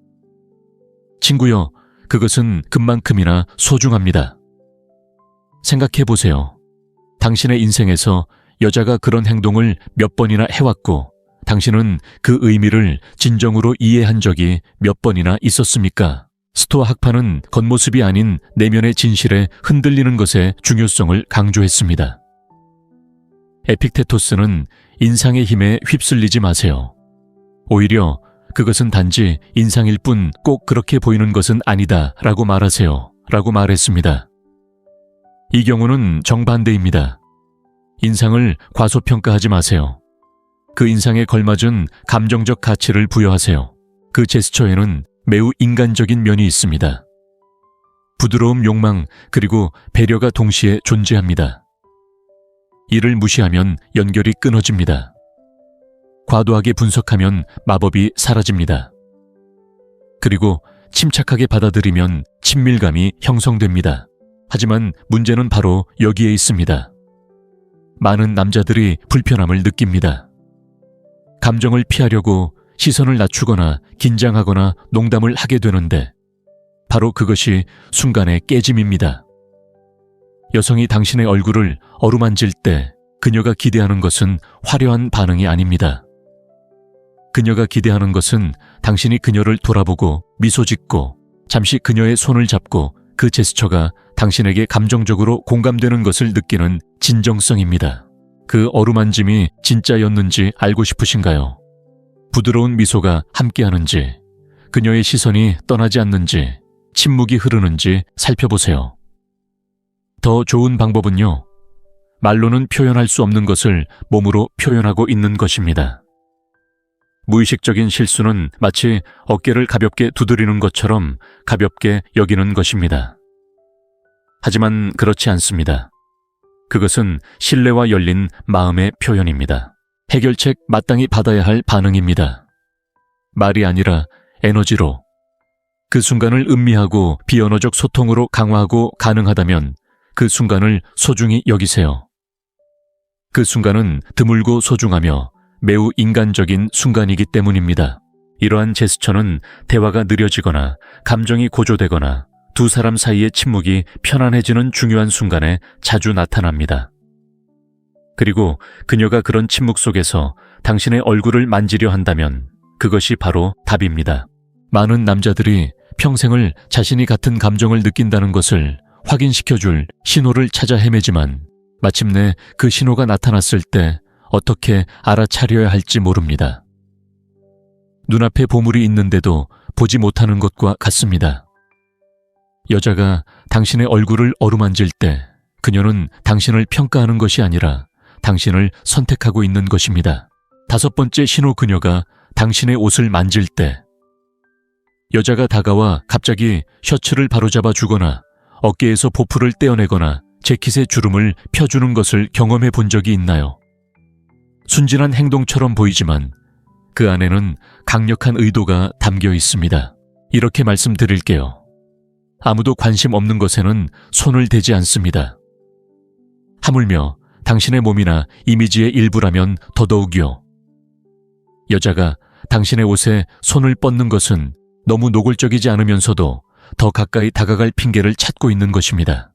친구여, 그것은 그만큼이나 소중합니다. 생각해 보세요. 당신의 인생에서 여자가 그런 행동을 몇 번이나 해왔고 당신은 그 의미를 진정으로 이해한 적이 몇 번이나 있었습니까? 스토아 학파는 겉모습이 아닌 내면의 진실에 흔들리는 것의 중요성을 강조했습니다. 에픽테토스는 인상의 힘에 휩쓸리지 마세요. 오히려 그것은 단지 인상일 뿐 꼭 그렇게 보이는 것은 아니다 라고 말하세요 라고 말했습니다. 이 경우는 정반대입니다. 인상을 과소평가하지 마세요. 그 인상에 걸맞은 감정적 가치를 부여하세요. 그 제스처에는 매우 인간적인 면이 있습니다. 부드러움, 욕망, 그리고 배려가 동시에 존재합니다. 이를 무시하면 연결이 끊어집니다. 과도하게 분석하면 마법이 사라집니다. 그리고 침착하게 받아들이면 친밀감이 형성됩니다. 하지만 문제는 바로 여기에 있습니다. 많은 남자들이 불편함을 느낍니다. 감정을 피하려고 시선을 낮추거나 긴장하거나 농담을 하게 되는데 바로 그것이 순간의 깨짐입니다. 여성이 당신의 얼굴을 어루만질 때 그녀가 기대하는 것은 화려한 반응이 아닙니다. 그녀가 기대하는 것은 당신이 그녀를 돌아보고 미소 짓고 잠시 그녀의 손을 잡고 그 제스처가 당신에게 감정적으로 공감되는 것을 느끼는 진정성입니다. 그 어루만짐이 진짜였는지 알고 싶으신가요? 부드러운 미소가 함께하는지, 그녀의 시선이 떠나지 않는지, 침묵이 흐르는지 살펴보세요. 더 좋은 방법은요, 말로는 표현할 수 없는 것을 몸으로 표현하고 있는 것입니다. 무의식적인 실수는 마치 어깨를 가볍게 두드리는 것처럼 가볍게 여기는 것입니다. 하지만 그렇지 않습니다. 그것은 신뢰와 열린 마음의 표현입니다. 해결책 마땅히 받아야 할 반응입니다. 말이 아니라 에너지로. 그 순간을 음미하고 비언어적 소통으로 강화하고 가능하다면 그 순간을 소중히 여기세요. 그 순간은 드물고 소중하며 매우 인간적인 순간이기 때문입니다. 이러한 제스처는 대화가 느려지거나 감정이 고조되거나 두 사람 사이의 침묵이 편안해지는 중요한 순간에 자주 나타납니다. 그리고 그녀가 그런 침묵 속에서 당신의 얼굴을 만지려 한다면 그것이 바로 답입니다. 많은 남자들이 평생을 자신이 같은 감정을 느낀다는 것을 확인시켜줄 신호를 찾아 헤매지만 마침내 그 신호가 나타났을 때 어떻게 알아차려야 할지 모릅니다. 눈앞에 보물이 있는데도 보지 못하는 것과 같습니다. 여자가 당신의 얼굴을 어루만질 때 그녀는 당신을 평가하는 것이 아니라 당신을 선택하고 있는 것입니다. 다섯 번째 신호, 그녀가 당신의 옷을 만질 때 여자가 다가와 갑자기 셔츠를 바로잡아 주거나 어깨에서 보풀을 떼어내거나 재킷의 주름을 펴주는 것을 경험해 본 적이 있나요? 순진한 행동처럼 보이지만 그 안에는 강력한 의도가 담겨 있습니다. 이렇게 말씀드릴게요. 아무도 관심 없는 것에는 손을 대지 않습니다. 하물며 당신의 몸이나 이미지의 일부라면 더더욱이요. 여자가 당신의 옷에 손을 뻗는 것은 너무 노골적이지 않으면서도 더 가까이 다가갈 핑계를 찾고 있는 것입니다.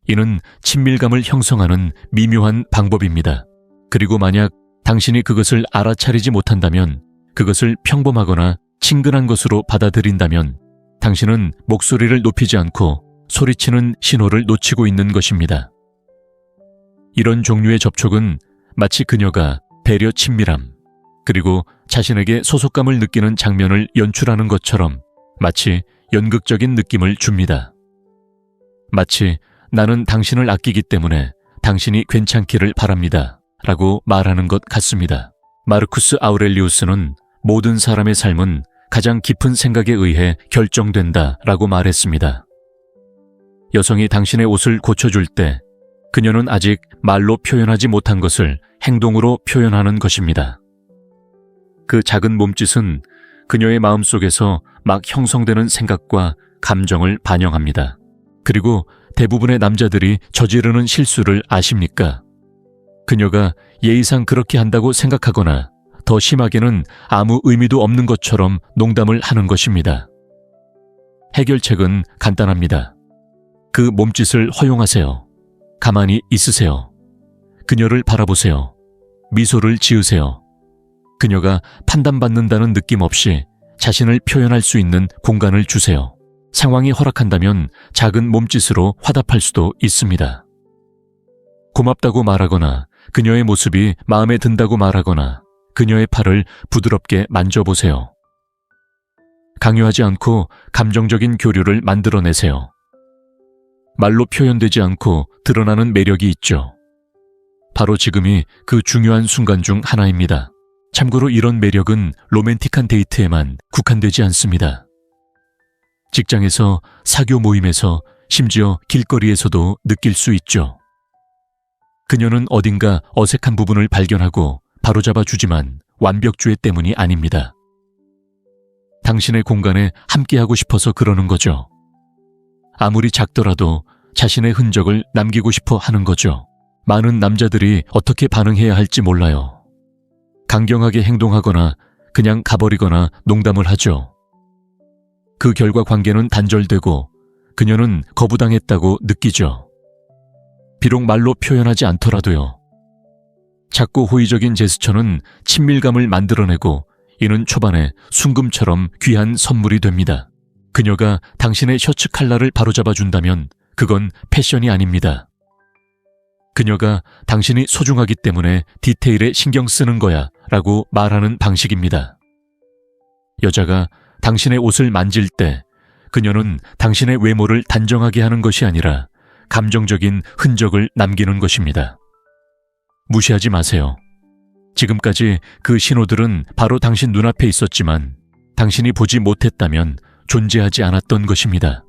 이는 친밀감을 형성하는 미묘한 방법입니다. 그리고 만약 당신이 그것을 알아차리지 못한다면, 그것을 평범하거나 친근한 것으로 받아들인다면 당신은 목소리를 높이지 않고 소리치는 신호를 놓치고 있는 것입니다. 이런 종류의 접촉은 마치 그녀가 배려, 친밀함, 그리고 자신에게 소속감을 느끼는 장면을 연출하는 것처럼 마치 연극적인 느낌을 줍니다. 마치 나는 당신을 아끼기 때문에 당신이 괜찮기를 바랍니다 라고 말하는 것 같습니다. 마르쿠스 아우렐리우스는 모든 사람의 삶은 가장 깊은 생각에 의해 결정된다 라고 말했습니다. 여성이 당신의 옷을 고쳐줄 때 그녀는 아직 말로 표현하지 못한 것을 행동으로 표현하는 것입니다. 그 작은 몸짓은 그녀의 마음속에서 막 형성되는 생각과 감정을 반영합니다. 그리고 대부분의 남자들이 저지르는 실수를 아십니까? 그녀가 예의상 그렇게 한다고 생각하거나 더 심하게는 아무 의미도 없는 것처럼 농담을 하는 것입니다. 해결책은 간단합니다. 그 몸짓을 허용하세요. 가만히 있으세요. 그녀를 바라보세요. 미소를 지으세요. 그녀가 판단받는다는 느낌 없이 자신을 표현할 수 있는 공간을 주세요. 상황이 허락한다면 작은 몸짓으로 화답할 수도 있습니다. 고맙다고 말하거나 그녀의 모습이 마음에 든다고 말하거나 그녀의 팔을 부드럽게 만져보세요. 강요하지 않고 감정적인 교류를 만들어내세요. 말로 표현되지 않고 드러나는 매력이 있죠. 바로 지금이 그 중요한 순간 중 하나입니다. 참고로 이런 매력은 로맨틱한 데이트에만 국한되지 않습니다. 직장에서, 사교 모임에서, 심지어 길거리에서도 느낄 수 있죠. 그녀는 어딘가 어색한 부분을 발견하고 바로잡아 주지만 완벽주의 때문이 아닙니다. 당신의 공간에 함께하고 싶어서 그러는 거죠. 아무리 작더라도 자신의 흔적을 남기고 싶어 하는 거죠. 많은 남자들이 어떻게 반응해야 할지 몰라요. 강경하게 행동하거나 그냥 가버리거나 농담을 하죠. 그 결과 관계는 단절되고 그녀는 거부당했다고 느끼죠. 비록 말로 표현하지 않더라도요. 작고 호의적인 제스처는 친밀감을 만들어내고 이는 초반에 순금처럼 귀한 선물이 됩니다. 그녀가 당신의 셔츠 칼라를 바로잡아 준다면 그건 패션이 아닙니다. 그녀가 당신이 소중하기 때문에 디테일에 신경 쓰는 거야 라고 말하는 방식입니다. 여자가 당신의 옷을 만질 때 그녀는 당신의 외모를 단정하게 하는 것이 아니라 감정적인 흔적을 남기는 것입니다. 무시하지 마세요. 지금까지 그 신호들은 바로 당신 눈앞에 있었지만 당신이 보지 못했다면 존재하지 않았던 것입니다.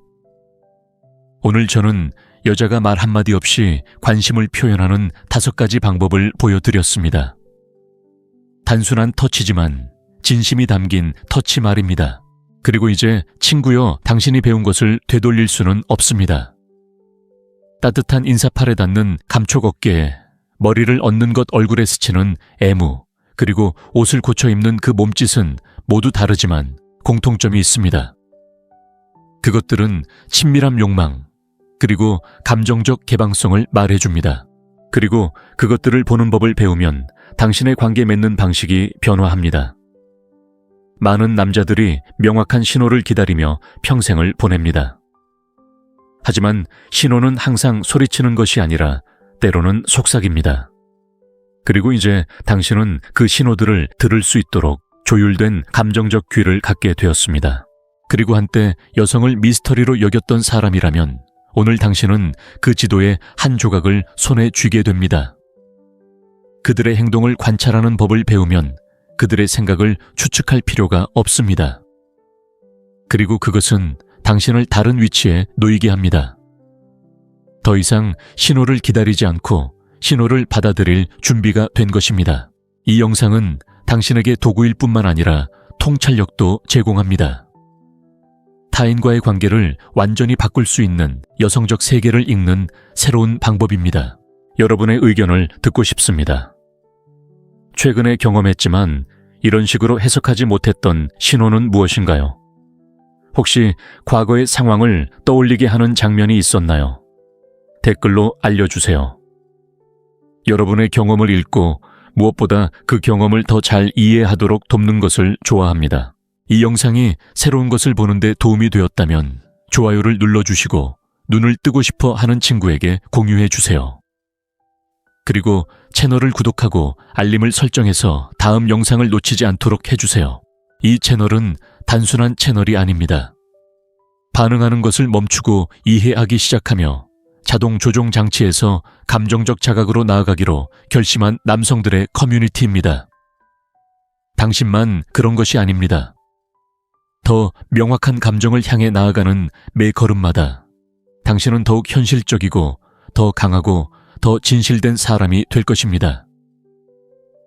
오늘 저는 여자가 말 한마디 없이 관심을 표현하는 5가지 방법을 보여드렸습니다. 단순한 터치지만 진심이 담긴 터치 말입니다. 그리고 이제 친구여, 당신이 배운 것을 되돌릴 수는 없습니다. 따뜻한 인사팔에 닿는 감촉 어깨에 머리를 얹는 것 얼굴에 스치는 애무, 그리고 옷을 고쳐 입는 그 몸짓은 모두 다르지만 공통점이 있습니다. 그것들은 친밀함 욕망, 그리고 감정적 개방성을 말해줍니다. 그리고 그것들을 보는 법을 배우면 당신의 관계 맺는 방식이 변화합니다. 많은 남자들이 명확한 신호를 기다리며 평생을 보냅니다. 하지만 신호는 항상 소리치는 것이 아니라 때로는 속삭입니다. 그리고 이제 당신은 그 신호들을 들을 수 있도록 조율된 감정적 귀를 갖게 되었습니다. 그리고 한때 여성을 미스터리로 여겼던 사람이라면 오늘 당신은 그 지도의 한 조각을 손에 쥐게 됩니다. 그들의 행동을 관찰하는 법을 배우면 그들의 생각을 추측할 필요가 없습니다. 그리고 그것은 당신을 다른 위치에 놓이게 합니다. 더 이상 신호를 기다리지 않고 신호를 받아들일 준비가 된 것입니다. 이 영상은 당신에게 도구일 뿐만 아니라 통찰력도 제공합니다. 타인과의 관계를 완전히 바꿀 수 있는 여성적 세계를 읽는 새로운 방법입니다. 여러분의 의견을 듣고 싶습니다. 최근에 경험했지만 이런 식으로 해석하지 못했던 신호는 무엇인가요? 혹시 과거의 상황을 떠올리게 하는 장면이 있었나요? 댓글로 알려주세요. 여러분의 경험을 읽고 무엇보다 그 경험을 더 잘 이해하도록 돕는 것을 좋아합니다. 이 영상이 새로운 것을 보는데 도움이 되었다면 좋아요를 눌러주시고 눈을 뜨고 싶어 하는 친구에게 공유해 주세요. 그리고 채널을 구독하고 알림을 설정해서 다음 영상을 놓치지 않도록 해주세요. 이 채널은 단순한 채널이 아닙니다. 반응하는 것을 멈추고 이해하기 시작하며 자동 조종 장치에서 감정적 자각으로 나아가기로 결심한 남성들의 커뮤니티입니다. 당신만 그런 것이 아닙니다. 더 명확한 감정을 향해 나아가는 매 걸음마다 당신은 더욱 현실적이고 더 강하고 더 진실된 사람이 될 것입니다.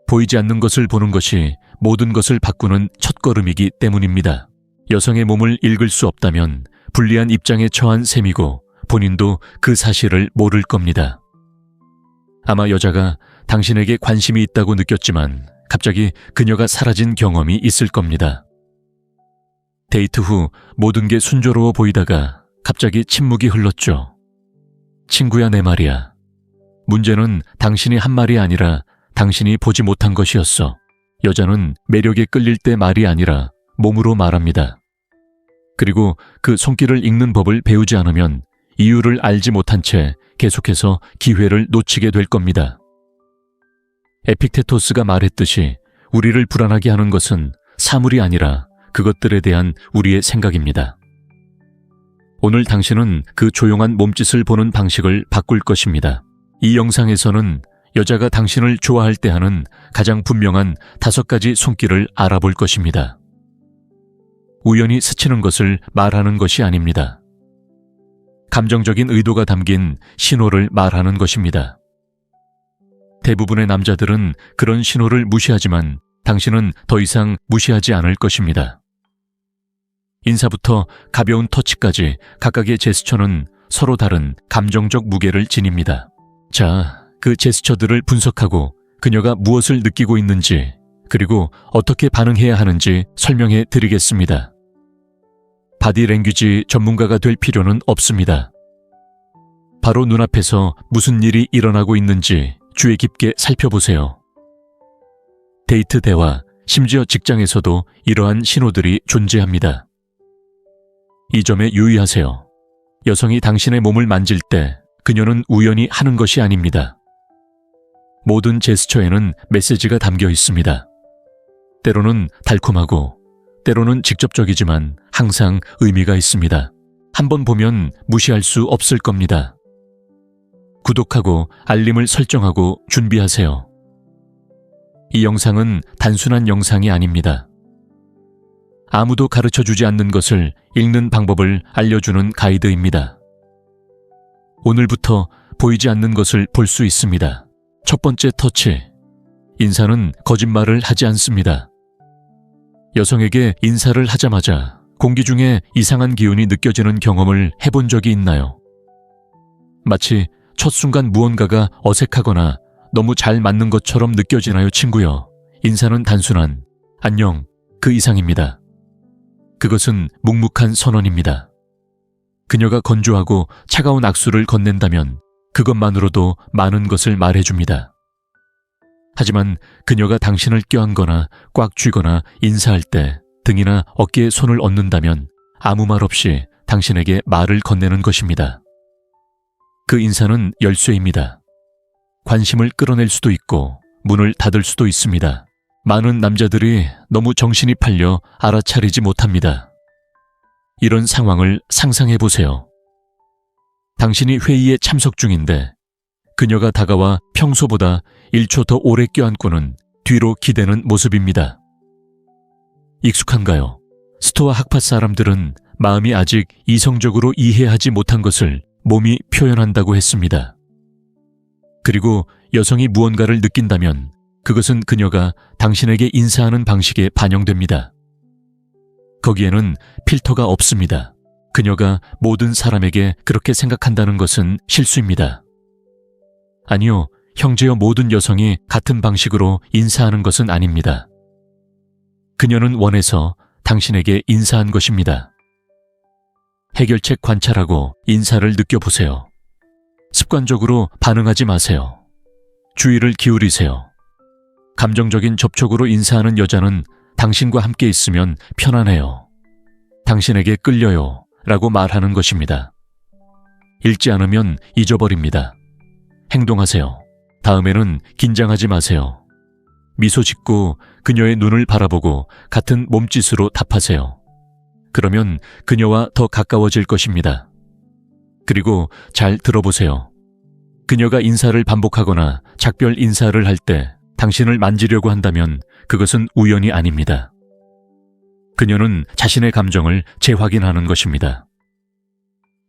보이지 않는 것을 보는 것이 모든 것을 바꾸는 첫걸음이기 때문입니다. 여성의 몸을 읽을 수 없다면 불리한 입장에 처한 셈이고 본인도 그 사실을 모를 겁니다. 아마 여자가 당신에게 관심이 있다고 느꼈지만 갑자기 그녀가 사라진 경험이 있을 겁니다. 데이트 후 모든 게 순조로워 보이다가 갑자기 침묵이 흘렀죠. 친구야, 내 말이야. 문제는 당신이 한 말이 아니라 당신이 보지 못한 것이었어. 여자는 매력에 끌릴 때 말이 아니라 몸으로 말합니다. 그리고 그 손길을 읽는 법을 배우지 않으면 이유를 알지 못한 채 계속해서 기회를 놓치게 될 겁니다. 에픽테토스가 말했듯이 우리를 불안하게 하는 것은 사물이 아니라 그것들에 대한 우리의 생각입니다. 오늘 당신은 그 조용한 몸짓을 보는 방식을 바꿀 것입니다. 이 영상에서는 여자가 당신을 좋아할 때 하는 가장 분명한 5가지 손길을 알아볼 것입니다. 우연히 스치는 것을 말하는 것이 아닙니다. 감정적인 의도가 담긴 신호를 말하는 것입니다. 대부분의 남자들은 그런 신호를 무시하지만 당신은 더 이상 무시하지 않을 것입니다. 인사부터 가벼운 터치까지 각각의 제스처는 서로 다른 감정적 무게를 지닙니다. 자, 그 제스처들을 분석하고 그녀가 무엇을 느끼고 있는지, 그리고 어떻게 반응해야 하는지 설명해 드리겠습니다. 바디랭귀지 전문가가 될 필요는 없습니다. 바로 눈앞에서 무슨 일이 일어나고 있는지 주의 깊게 살펴보세요. 데이트 대화, 심지어 직장에서도 이러한 신호들이 존재합니다. 이 점에 유의하세요. 여성이 당신의 몸을 만질 때 그녀는 우연히 하는 것이 아닙니다. 모든 제스처에는 메시지가 담겨 있습니다. 때로는 달콤하고 때로는 직접적이지만 항상 의미가 있습니다. 한번 보면 무시할 수 없을 겁니다. 구독하고 알림을 설정하고 준비하세요. 이 영상은 단순한 영상이 아닙니다. 아무도 가르쳐주지 않는 것을 읽는 방법을 알려주는 가이드입니다. 오늘부터 보이지 않는 것을 볼 수 있습니다. 첫 번째 터치. 인사는 거짓말을 하지 않습니다. 여성에게 인사를 하자마자 공기 중에 이상한 기운이 느껴지는 경험을 해본 적이 있나요? 마치 첫 순간 무언가가 어색하거나 너무 잘 맞는 것처럼 느껴지나요, 친구요? 인사는 단순한 안녕, 그 이상입니다. 그것은 묵묵한 선언입니다. 그녀가 건조하고 차가운 악수를 건넨다면 그것만으로도 많은 것을 말해줍니다. 하지만 그녀가 당신을 껴안거나 꽉 쥐거나 인사할 때 등이나 어깨에 손을 얹는다면 아무 말 없이 당신에게 말을 건네는 것입니다. 그 인사는 열쇠입니다. 관심을 끌어낼 수도 있고 문을 닫을 수도 있습니다. 많은 남자들이 너무 정신이 팔려 알아차리지 못합니다. 이런 상황을 상상해 보세요. 당신이 회의에 참석 중인데 그녀가 다가와 평소보다 1초 더 오래 껴안고는 뒤로 기대는 모습입니다. 익숙한가요? 스토아 학파 사람들은 마음이 아직 이성적으로 이해하지 못한 것을 몸이 표현한다고 했습니다. 그리고 여성이 무언가를 느낀다면 그것은 그녀가 당신에게 인사하는 방식에 반영됩니다. 거기에는 필터가 없습니다. 그녀가 모든 사람에게 그렇게 생각한다는 것은 실수입니다. 아니요, 형제여, 모든 여성이 같은 방식으로 인사하는 것은 아닙니다. 그녀는 원해서 당신에게 인사한 것입니다. 해결책 관찰하고 인사를 느껴보세요. 습관적으로 반응하지 마세요. 주의를 기울이세요. 감정적인 접촉으로 인사하는 여자는 당신과 함께 있으면 편안해요. 당신에게 끌려요 라고 말하는 것입니다. 읽지 않으면 잊어버립니다. 행동하세요. 다음에는 긴장하지 마세요. 미소 짓고 그녀의 눈을 바라보고 같은 몸짓으로 답하세요. 그러면 그녀와 더 가까워질 것입니다. 그리고 잘 들어보세요. 그녀가 인사를 반복하거나 작별 인사를 할 때 당신을 만지려고 한다면 그것은 우연이 아닙니다. 그녀는 자신의 감정을 재확인하는 것입니다.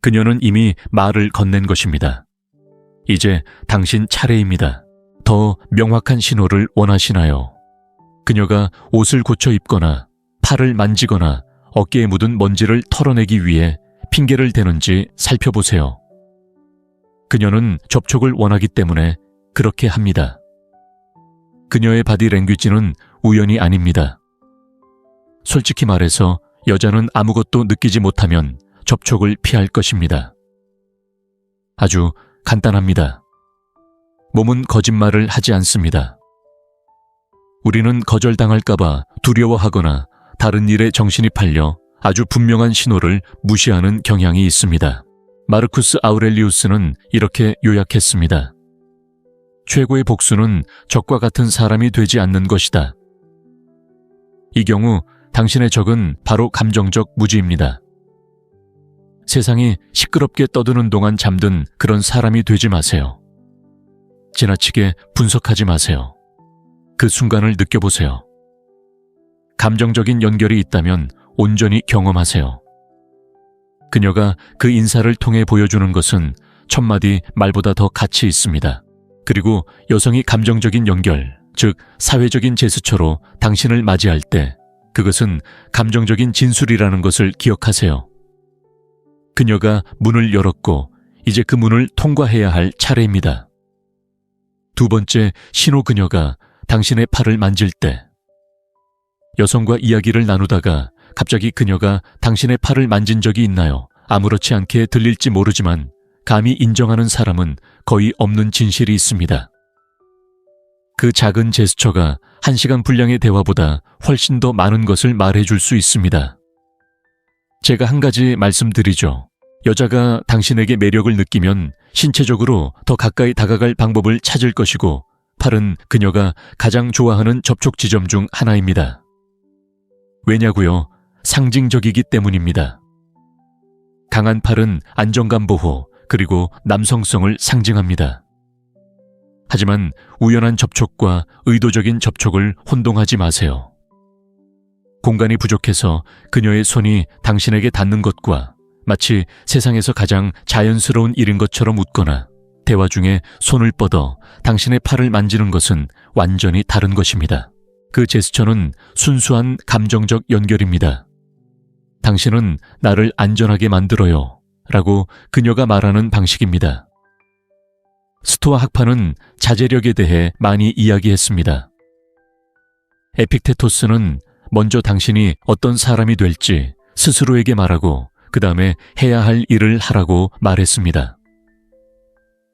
그녀는 이미 말을 건넨 것입니다. 이제 당신 차례입니다. 더 명확한 신호를 원하시나요? 그녀가 옷을 고쳐 입거나 팔을 만지거나 어깨에 묻은 먼지를 털어내기 위해 핑계를 대는지 살펴보세요. 그녀는 접촉을 원하기 때문에 그렇게 합니다. 그녀의 바디 랭귀지는 우연이 아닙니다. 솔직히 말해서 여자는 아무것도 느끼지 못하면 접촉을 피할 것입니다. 아주 간단합니다. 몸은 거짓말을 하지 않습니다. 우리는 거절당할까봐 두려워하거나 다른 일에 정신이 팔려 아주 분명한 신호를 무시하는 경향이 있습니다. 마르쿠스 아우렐리우스는 이렇게 요약했습니다. 최고의 복수는 적과 같은 사람이 되지 않는 것이다. 이 경우 당신의 적은 바로 감정적 무지입니다. 세상이 시끄럽게 떠드는 동안 잠든 그런 사람이 되지 마세요. 지나치게 분석하지 마세요. 그 순간을 느껴보세요. 감정적인 연결이 있다면 온전히 경험하세요. 그녀가 그 인사를 통해 보여주는 것은 천마디 말보다 더 가치 있습니다. 그리고 여성이 감정적인 연결, 즉 사회적인 제스처로 당신을 맞이할 때 그것은 감정적인 진술이라는 것을 기억하세요. 그녀가 문을 열었고 이제 그 문을 통과해야 할 차례입니다. 두 번째, 신호. 그녀가 당신의 팔을 만질 때 여성과 이야기를 나누다가 갑자기 그녀가 당신의 팔을 만진 적이 있나요? 아무렇지 않게 들릴지 모르지만 감히 인정하는 사람은 거의 없는 진실이 있습니다. 그 작은 제스처가 1시간 분량의 대화보다 훨씬 더 많은 것을 말해줄 수 있습니다. 제가 한 가지 말씀드리죠. 여자가 당신에게 매력을 느끼면 신체적으로 더 가까이 다가갈 방법을 찾을 것이고 팔은 그녀가 가장 좋아하는 접촉 지점 중 하나입니다. 왜냐고요? 상징적이기 때문입니다. 강한 팔은 안정감 보호 그리고 남성성을 상징합니다. 하지만 우연한 접촉과 의도적인 접촉을 혼동하지 마세요. 공간이 부족해서 그녀의 손이 당신에게 닿는 것과 마치 세상에서 가장 자연스러운 일인 것처럼 웃거나 대화 중에 손을 뻗어 당신의 팔을 만지는 것은 완전히 다른 것입니다. 그 제스처는 순수한 감정적 연결입니다. 당신은 나를 안전하게 만들어요 라고 그녀가 말하는 방식입니다. 스토아 학파는 자제력에 대해 많이 이야기했습니다. 에픽테토스는 먼저 당신이 어떤 사람이 될지 스스로에게 말하고 그 다음에 해야 할 일을 하라고 말했습니다.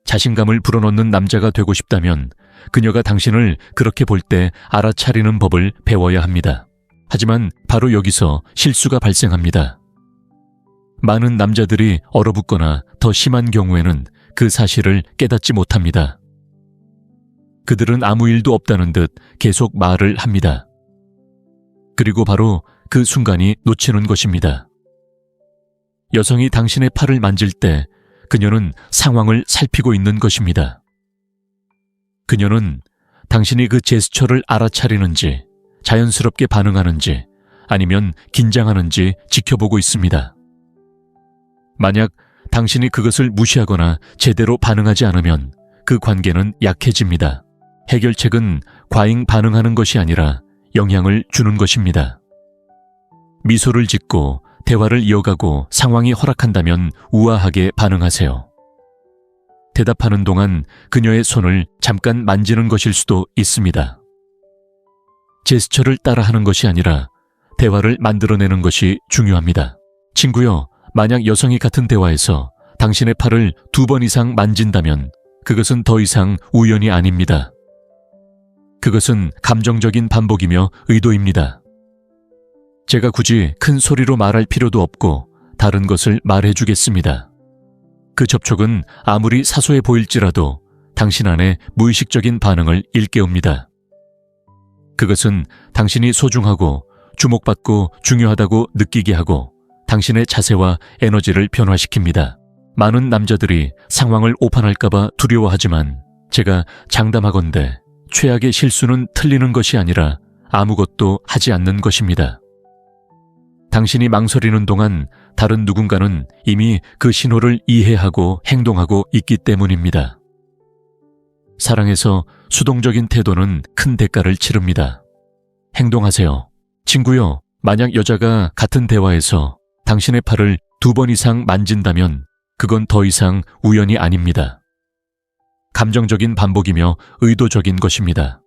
자신감을 불어넣는 남자가 되고 싶다면 그녀가 당신을 그렇게 볼 때 알아차리는 법을 배워야 합니다. 하지만 바로 여기서 실수가 발생합니다. 많은 남자들이 얼어붙거나 더 심한 경우에는 그 사실을 깨닫지 못합니다. 그들은 아무 일도 없다는 듯 계속 말을 합니다. 그리고 바로 그 순간이 놓치는 것입니다. 여성이 당신의 팔을 만질 때 그녀는 상황을 살피고 있는 것입니다. 그녀는 당신이 그 제스처를 알아차리는지, 자연스럽게 반응하는지, 아니면 긴장하는지 지켜보고 있습니다. 만약 당신이 그것을 무시하거나 제대로 반응하지 않으면 그 관계는 약해집니다. 해결책은 과잉 반응하는 것이 아니라 영향을 주는 것입니다. 미소를 짓고 대화를 이어가고 상황이 허락한다면 우아하게 반응하세요. 대답하는 동안 그녀의 손을 잠깐 만지는 것일 수도 있습니다. 제스처를 따라하는 것이 아니라 대화를 만들어내는 것이 중요합니다. 친구요, 만약 여성이 같은 대화에서 당신의 팔을 2번 이상 만진다면 그것은 더 이상 우연이 아닙니다. 그것은 감정적인 반복이며 의도입니다. 제가 굳이 큰 소리로 말할 필요도 없고 다른 것을 말해주겠습니다. 그 접촉은 아무리 사소해 보일지라도 당신 안에 무의식적인 반응을 일깨웁니다. 그것은 당신이 소중하고 주목받고 중요하다고 느끼게 하고 당신의 자세와 에너지를 변화시킵니다. 많은 남자들이 상황을 오판할까봐 두려워하지만 제가 장담하건대 최악의 실수는 틀리는 것이 아니라 아무것도 하지 않는 것입니다. 당신이 망설이는 동안 다른 누군가는 이미 그 신호를 이해하고 행동하고 있기 때문입니다. 사랑에서 수동적인 태도는 큰 대가를 치릅니다. 행동하세요. 친구요, 만약 여자가 같은 대화에서 당신의 팔을 2번 이상 만진다면 그건 더 이상 우연이 아닙니다. 감정적인 반복이며 의도적인 것입니다.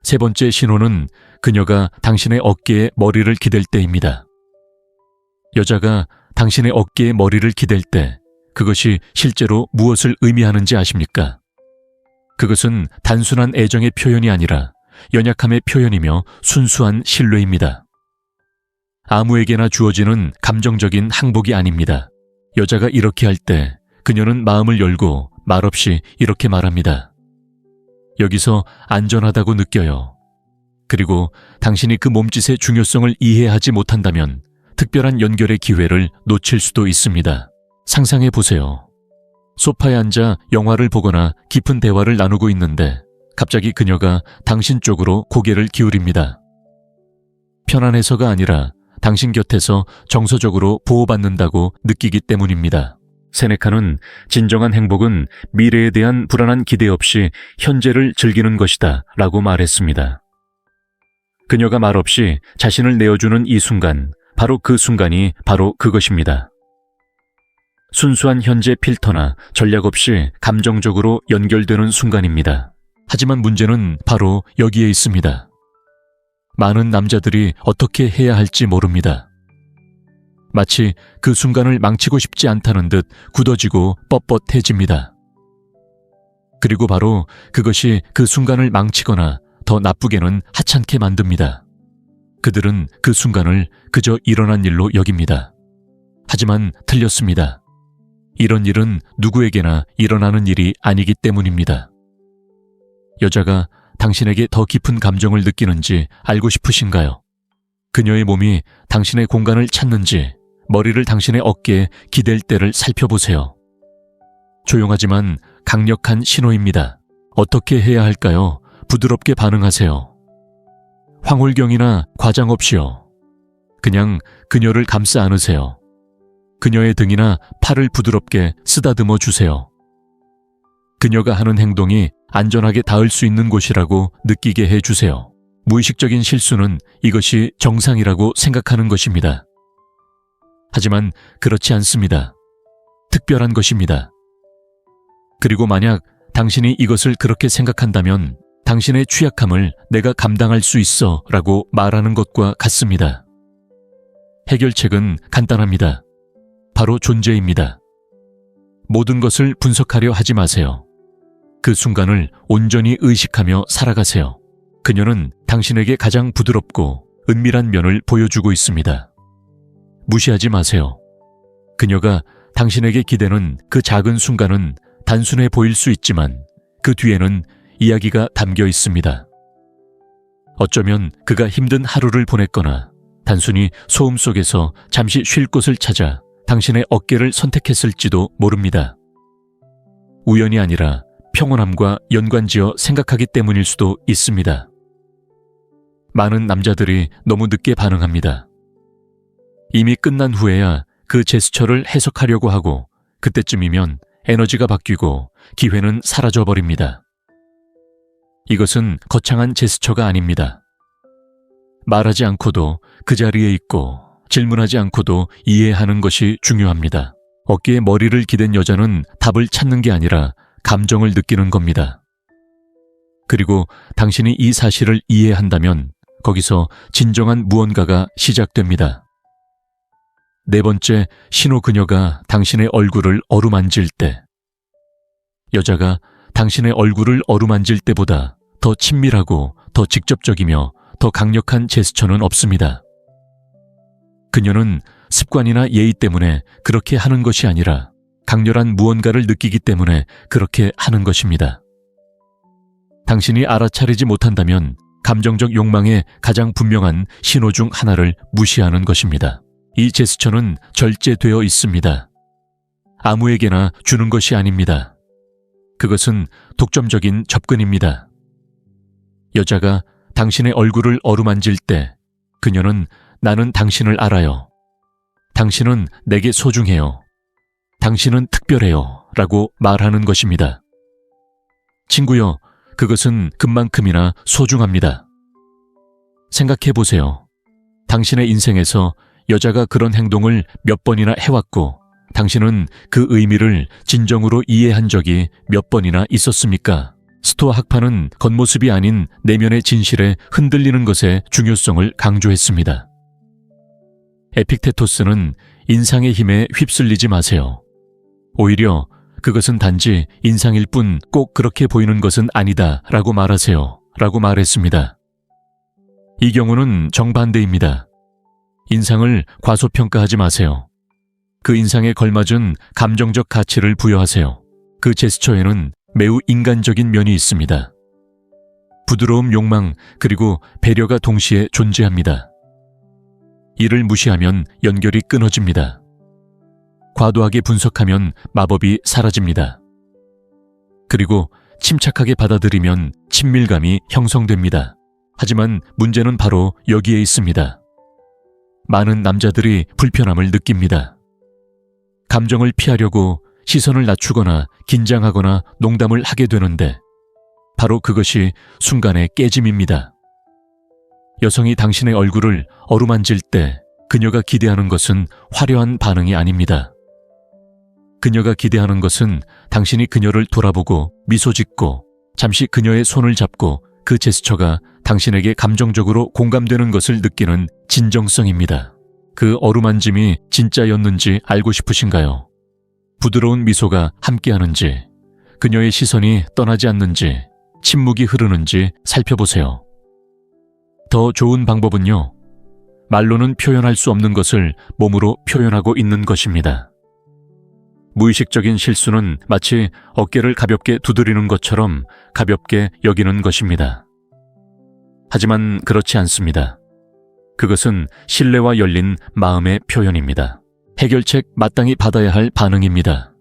세 번째 신호는 그녀가 당신의 어깨에 머리를 기댈 때입니다. 여자가 당신의 어깨에 머리를 기댈 때 그것이 실제로 무엇을 의미하는지 아십니까? 그것은 단순한 애정의 표현이 아니라 연약함의 표현이며 순수한 신뢰입니다. 아무에게나 주어지는 감정적인 항복이 아닙니다. 여자가 이렇게 할 때 그녀는 마음을 열고 말없이 이렇게 말합니다. 여기서 안전하다고 느껴요. 그리고 당신이 그 몸짓의 중요성을 이해하지 못한다면 특별한 연결의 기회를 놓칠 수도 있습니다. 상상해 보세요. 소파에 앉아 영화를 보거나 깊은 대화를 나누고 있는데 갑자기 그녀가 당신 쪽으로 고개를 기울입니다. 편안해서가 아니라 당신 곁에서 정서적으로 보호받는다고 느끼기 때문입니다. 세네카는 진정한 행복은 미래에 대한 불안한 기대 없이 현재를 즐기는 것이다 라고 말했습니다. 그녀가 말없이 자신을 내어주는 이 순간, 바로 그 순간이 바로 그것입니다. 순수한 현재 필터나 전략 없이 감정적으로 연결되는 순간입니다. 하지만 문제는 바로 여기에 있습니다. 많은 남자들이 어떻게 해야 할지 모릅니다. 마치 그 순간을 망치고 싶지 않다는 듯 굳어지고 뻣뻣해집니다. 그리고 바로 그것이 그 순간을 망치거나 더 나쁘게는 하찮게 만듭니다. 그들은 그 순간을 그저 일어난 일로 여깁니다. 하지만 틀렸습니다. 이런 일은 누구에게나 일어나는 일이 아니기 때문입니다. 여자가 당신에게 더 깊은 감정을 느끼는지 알고 싶으신가요? 그녀의 몸이 당신의 공간을 찾는지 머리를 당신의 어깨에 기댈 때를 살펴보세요. 조용하지만 강력한 신호입니다. 어떻게 해야 할까요? 부드럽게 반응하세요. 황홀경이나 과장 없이요. 그냥 그녀를 감싸 안으세요. 그녀의 등이나 팔을 부드럽게 쓰다듬어 주세요. 그녀가 하는 행동이 안전하게 닿을 수 있는 곳이라고 느끼게 해주세요. 무의식적인 실수는 이것이 정상이라고 생각하는 것입니다. 하지만 그렇지 않습니다. 특별한 것입니다. 그리고 만약 당신이 이것을 그렇게 생각한다면 당신의 취약함을 내가 감당할 수 있어 라고 말하는 것과 같습니다. 해결책은 간단합니다. 바로 존재입니다. 모든 것을 분석하려 하지 마세요. 그 순간을 온전히 의식하며 살아가세요. 그녀는 당신에게 가장 부드럽고 은밀한 면을 보여주고 있습니다. 무시하지 마세요. 그녀가 당신에게 기대는 그 작은 순간은 단순해 보일 수 있지만 그 뒤에는 이야기가 담겨 있습니다. 어쩌면 그가 힘든 하루를 보냈거나 단순히 소음 속에서 잠시 쉴 곳을 찾아 당신의 어깨를 선택했을지도 모릅니다. 우연이 아니라 평온함과 연관지어 생각하기 때문일 수도 있습니다. 많은 남자들이 너무 늦게 반응합니다. 이미 끝난 후에야 그 제스처를 해석하려고 하고 그때쯤이면 에너지가 바뀌고 기회는 사라져버립니다. 이것은 거창한 제스처가 아닙니다. 말하지 않고도 그 자리에 있고 질문하지 않고도 이해하는 것이 중요합니다. 어깨에 머리를 기댄 여자는 답을 찾는 게 아니라 감정을 느끼는 겁니다. 그리고 당신이 이 사실을 이해한다면 거기서 진정한 무언가가 시작됩니다. 네 번째, 신호 그녀가 당신의 얼굴을 어루만질 때. 여자가 당신의 얼굴을 어루만질 때보다 더 친밀하고 더 직접적이며 더 강력한 제스처는 없습니다. 그녀는 습관이나 예의 때문에 그렇게 하는 것이 아니라 강렬한 무언가를 느끼기 때문에 그렇게 하는 것입니다. 당신이 알아차리지 못한다면 감정적 욕망의 가장 분명한 신호 중 하나를 무시하는 것입니다. 이 제스처는 절제되어 있습니다. 아무에게나 주는 것이 아닙니다. 그것은 독점적인 접근입니다. 여자가 당신의 얼굴을 어루만질 때 그녀는 나는 당신을 알아요. 당신은 내게 소중해요. 당신은 특별해요. 라고 말하는 것입니다. 친구여, 그것은 그만큼이나 소중합니다. 생각해 보세요. 당신의 인생에서 여자가 그런 행동을 몇 번이나 해왔고 당신은 그 의미를 진정으로 이해한 적이 몇 번이나 있었습니까? 스토아 학파는 겉모습이 아닌 내면의 진실에 흔들리는 것의 중요성을 강조했습니다. 에픽테토스는 인상의 힘에 휩쓸리지 마세요. 오히려 그것은 단지 인상일 뿐 꼭 그렇게 보이는 것은 아니다 라고 말하세요 라고 말했습니다. 이 경우는 정반대입니다. 인상을 과소평가하지 마세요. 그 인상에 걸맞은 감정적 가치를 부여하세요. 그 제스처에는 매우 인간적인 면이 있습니다. 부드러움, 욕망, 그리고 배려가 동시에 존재합니다. 이를 무시하면 연결이 끊어집니다. 과도하게 분석하면 마법이 사라집니다. 그리고 침착하게 받아들이면 친밀감이 형성됩니다. 하지만 문제는 바로 여기에 있습니다. 많은 남자들이 불편함을 느낍니다. 감정을 피하려고 시선을 낮추거나 긴장하거나 농담을 하게 되는데 바로 그것이 순간의 깨짐입니다. 여성이 당신의 얼굴을 어루만질 때 그녀가 기대하는 것은 화려한 반응이 아닙니다. 그녀가 기대하는 것은 당신이 그녀를 돌아보고 미소 짓고 잠시 그녀의 손을 잡고 그 제스처가 당신에게 감정적으로 공감되는 것을 느끼는 진정성입니다. 그 어루만짐이 진짜였는지 알고 싶으신가요? 부드러운 미소가 함께하는지, 그녀의 시선이 떠나지 않는지, 침묵이 흐르는지 살펴보세요. 더 좋은 방법은요, 말로는 표현할 수 없는 것을 몸으로 표현하고 있는 것입니다. 무의식적인 실수는 마치 어깨를 가볍게 두드리는 것처럼 가볍게 여기는 것입니다. 하지만 그렇지 않습니다. 그것은 신뢰와 열린 마음의 표현입니다. 해결책 마땅히 받아야 할 반응입니다.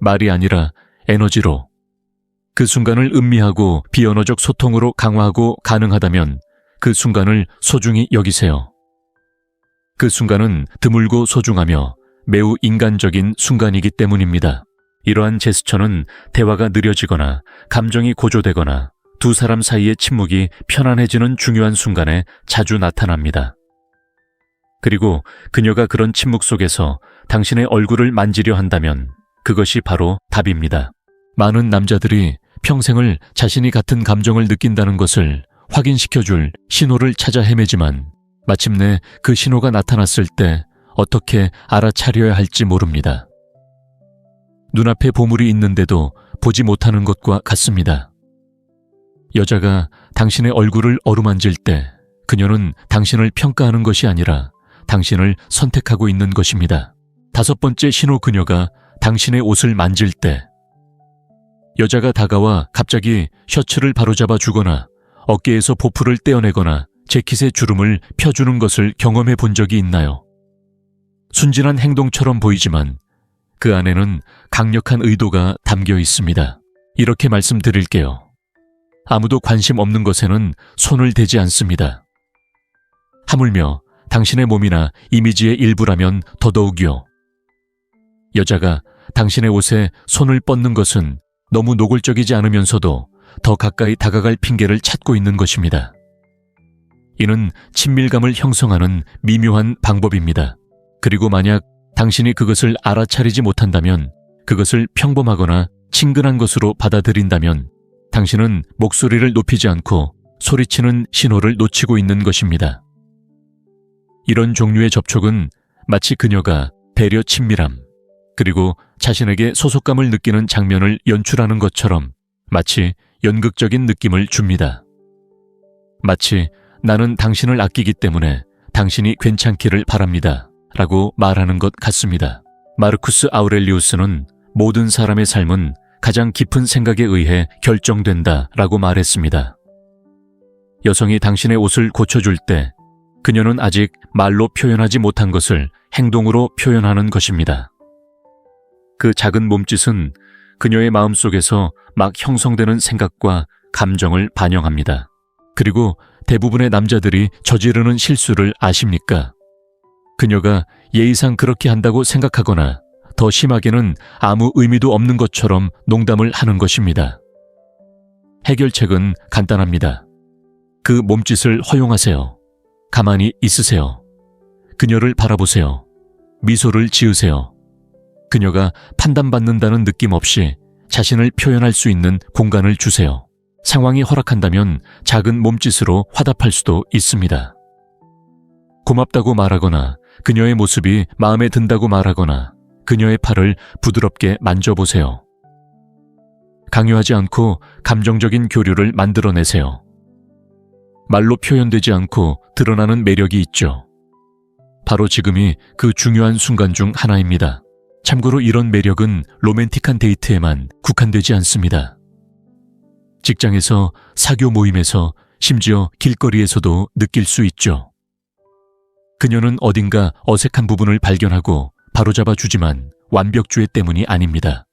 말이 아니라 에너지로. 그 순간을 음미하고 비언어적 소통으로 강화하고 가능하다면 그 순간을 소중히 여기세요. 그 순간은 드물고 소중하며 매우 인간적인 순간이기 때문입니다. 이러한 제스처는 대화가 느려지거나 감정이 고조되거나 두 사람 사이의 침묵이 편안해지는 중요한 순간에 자주 나타납니다. 그리고 그녀가 그런 침묵 속에서 당신의 얼굴을 만지려 한다면 그것이 바로 답입니다. 많은 남자들이 평생을 자신이 같은 감정을 느낀다는 것을 확인시켜줄 신호를 찾아 헤매지만 마침내 그 신호가 나타났을 때 어떻게 알아차려야 할지 모릅니다. 눈앞에 보물이 있는데도 보지 못하는 것과 같습니다. 여자가 당신의 얼굴을 어루만질 때 그녀는 당신을 평가하는 것이 아니라 당신을 선택하고 있는 것입니다. 5번째 신호, 그녀가 당신의 옷을 만질 때 여자가 다가와 갑자기 셔츠를 바로잡아 주거나 어깨에서 보풀을 떼어내거나 재킷의 주름을 펴주는 것을 경험해 본 적이 있나요? 순진한 행동처럼 보이지만 그 안에는 강력한 의도가 담겨 있습니다. 이렇게 말씀드릴게요. 아무도 관심 없는 것에는 손을 대지 않습니다. 하물며 당신의 몸이나 이미지의 일부라면 더더욱이요. 여자가 당신의 옷에 손을 뻗는 것은 너무 노골적이지 않으면서도 더 가까이 다가갈 핑계를 찾고 있는 것입니다. 이는 친밀감을 형성하는 미묘한 방법입니다. 그리고 만약 당신이 그것을 알아차리지 못한다면, 그것을 평범하거나 친근한 것으로 받아들인다면 당신은 목소리를 높이지 않고 소리치는 신호를 놓치고 있는 것입니다. 이런 종류의 접촉은 마치 그녀가 배려, 친밀함, 그리고 자신에게 소속감을 느끼는 장면을 연출하는 것처럼 마치 연극적인 느낌을 줍니다. 마치 나는 당신을 아끼기 때문에 당신이 괜찮기를 바랍니다 라고 말하는 것 같습니다. 마르쿠스 아우렐리우스는 모든 사람의 삶은 가장 깊은 생각에 의해 결정된다 라고 말했습니다. 여성이 당신의 옷을 고쳐줄 때 그녀는 아직 말로 표현하지 못한 것을 행동으로 표현하는 것입니다. 그 작은 몸짓은 그녀의 마음속에서 막 형성되는 생각과 감정을 반영합니다. 그리고 대부분의 남자들이 저지르는 실수를 아십니까? 그녀가 예의상 그렇게 한다고 생각하거나 더 심하게는 아무 의미도 없는 것처럼 농담을 하는 것입니다. 해결책은 간단합니다. 그 몸짓을 허용하세요. 가만히 있으세요. 그녀를 바라보세요. 미소를 지으세요. 그녀가 판단받는다는 느낌 없이 자신을 표현할 수 있는 공간을 주세요. 상황이 허락한다면 작은 몸짓으로 화답할 수도 있습니다. 고맙다고 말하거나 그녀의 모습이 마음에 든다고 말하거나 그녀의 팔을 부드럽게 만져보세요. 강요하지 않고 감정적인 교류를 만들어내세요. 말로 표현되지 않고 드러나는 매력이 있죠. 바로 지금이 그 중요한 순간 중 하나입니다. 참고로 이런 매력은 로맨틱한 데이트에만 국한되지 않습니다. 직장에서, 사교 모임에서, 심지어 길거리에서도 느낄 수 있죠. 그녀는 어딘가 어색한 부분을 발견하고 바로잡아 주지만 완벽주의 때문이 아닙니다.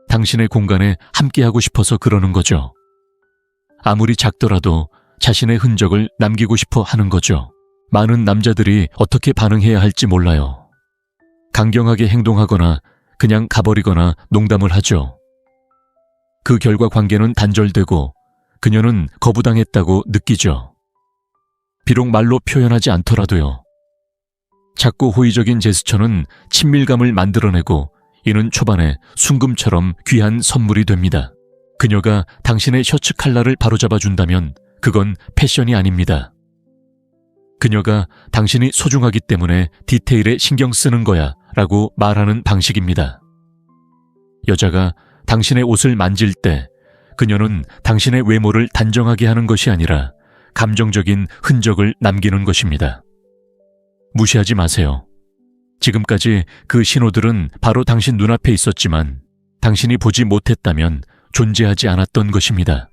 당신의 공간에 함께하고 싶어서 그러는 거죠. 아무리 작더라도 자신의 흔적을 남기고 싶어 하는 거죠. 많은 남자들이 어떻게 반응해야 할지 몰라요. 강경하게 행동하거나 그냥 가버리거나 농담을 하죠. 그 결과 관계는 단절되고 그녀는 거부당했다고 느끼죠. 비록 말로 표현하지 않더라도요. 작고 호의적인 제스처는 친밀감을 만들어내고 이는 초반에 순금처럼 귀한 선물이 됩니다. 그녀가 당신의 셔츠 칼라를 바로잡아 준다면 그건 패션이 아닙니다. 그녀가 당신이 소중하기 때문에 디테일에 신경 쓰는 거야 라고 말하는 방식입니다. 여자가 당신의 옷을 만질 때 그녀는 당신의 외모를 단정하게 하는 것이 아니라 감정적인 흔적을 남기는 것입니다. 무시하지 마세요. 지금까지 그 신호들은 바로 당신 눈앞에 있었지만 당신이 보지 못했다면 존재하지 않았던 것입니다.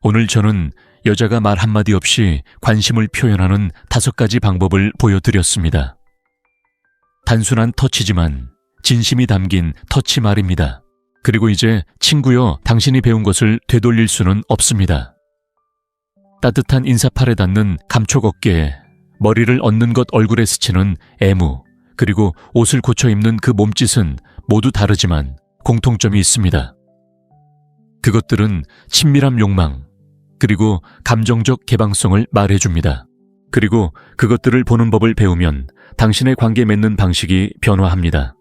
오늘 저는 여자가 말 한마디 없이 관심을 표현하는 5가지 방법을 보여드렸습니다. 단순한 터치지만 진심이 담긴 터치 말입니다. 그리고 이제 친구여, 당신이 배운 것을 되돌릴 수는 없습니다. 따뜻한 인사팔에 닿는 감촉 어깨에 머리를 얹는 것 얼굴에 스치는 애무, 그리고 옷을 고쳐 입는 그 몸짓은 모두 다르지만 공통점이 있습니다. 그것들은 친밀함 욕망, 그리고 감정적 개방성을 말해줍니다. 그리고 그것들을 보는 법을 배우면 당신의 관계 맺는 방식이 변화합니다.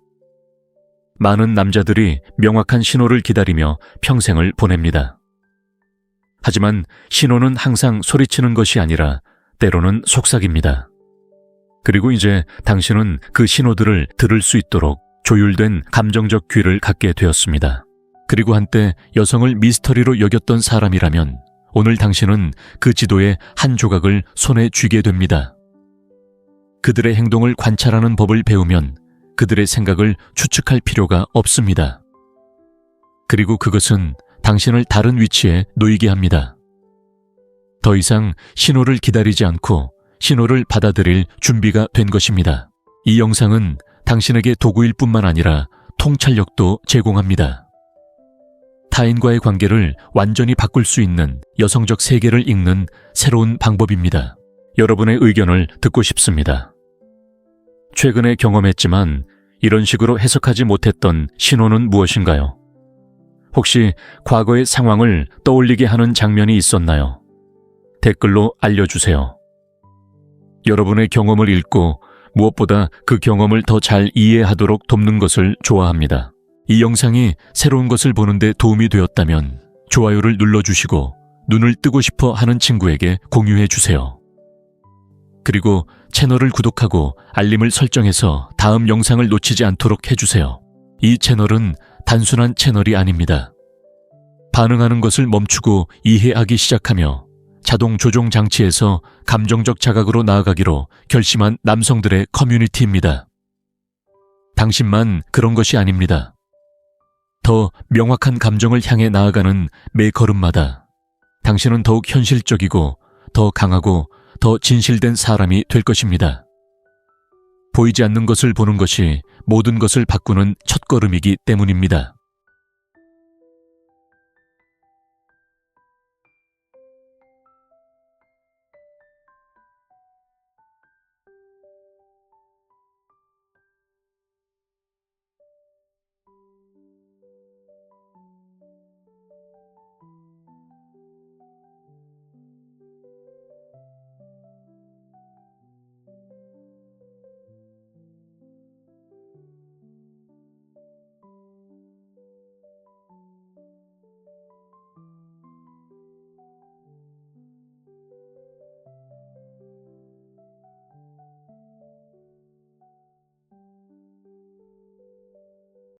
많은 남자들이 명확한 신호를 기다리며 평생을 보냅니다. 하지만 신호는 항상 소리치는 것이 아니라 때로는 속삭입니다. 그리고 이제 당신은 그 신호들을 들을 수 있도록 조율된 감정적 귀를 갖게 되었습니다. 그리고 한때 여성을 미스터리로 여겼던 사람이라면 오늘 당신은 그 지도의 한 조각을 손에 쥐게 됩니다. 그들의 행동을 관찰하는 법을 배우면 그들의 생각을 추측할 필요가 없습니다. 그리고 그것은 당신을 다른 위치에 놓이게 합니다. 더 이상 신호를 기다리지 않고 신호를 받아들일 준비가 된 것입니다. 이 영상은 당신에게 도구일 뿐만 아니라 통찰력도 제공합니다. 타인과의 관계를 완전히 바꿀 수 있는 여성적 세계를 읽는 새로운 방법입니다. 여러분의 의견을 듣고 싶습니다. 최근에 경험했지만 이런 식으로 해석하지 못했던 신호는 무엇인가요? 혹시 과거의 상황을 떠올리게 하는 장면이 있었나요? 댓글로 알려주세요. 여러분의 경험을 읽고 무엇보다 그 경험을 더 잘 이해하도록 돕는 것을 좋아합니다. 이 영상이 새로운 것을 보는데 도움이 되었다면 좋아요를 눌러주시고 눈을 뜨고 싶어 하는 친구에게 공유해 주세요. 그리고 채널을 구독하고 알림을 설정해서 다음 영상을 놓치지 않도록 해주세요. 이 채널은 단순한 채널이 아닙니다. 반응하는 것을 멈추고 이해하기 시작하며 자동 조종 장치에서 감정적 자각으로 나아가기로 결심한 남성들의 커뮤니티입니다. 당신만 그런 것이 아닙니다. 더 명확한 감정을 향해 나아가는 매 걸음마다 당신은 더욱 현실적이고 더 강하고 더 진실된 사람이 될 것입니다. 보이지 않는 것을 보는 것이 모든 것을 바꾸는 첫걸음이기 때문입니다.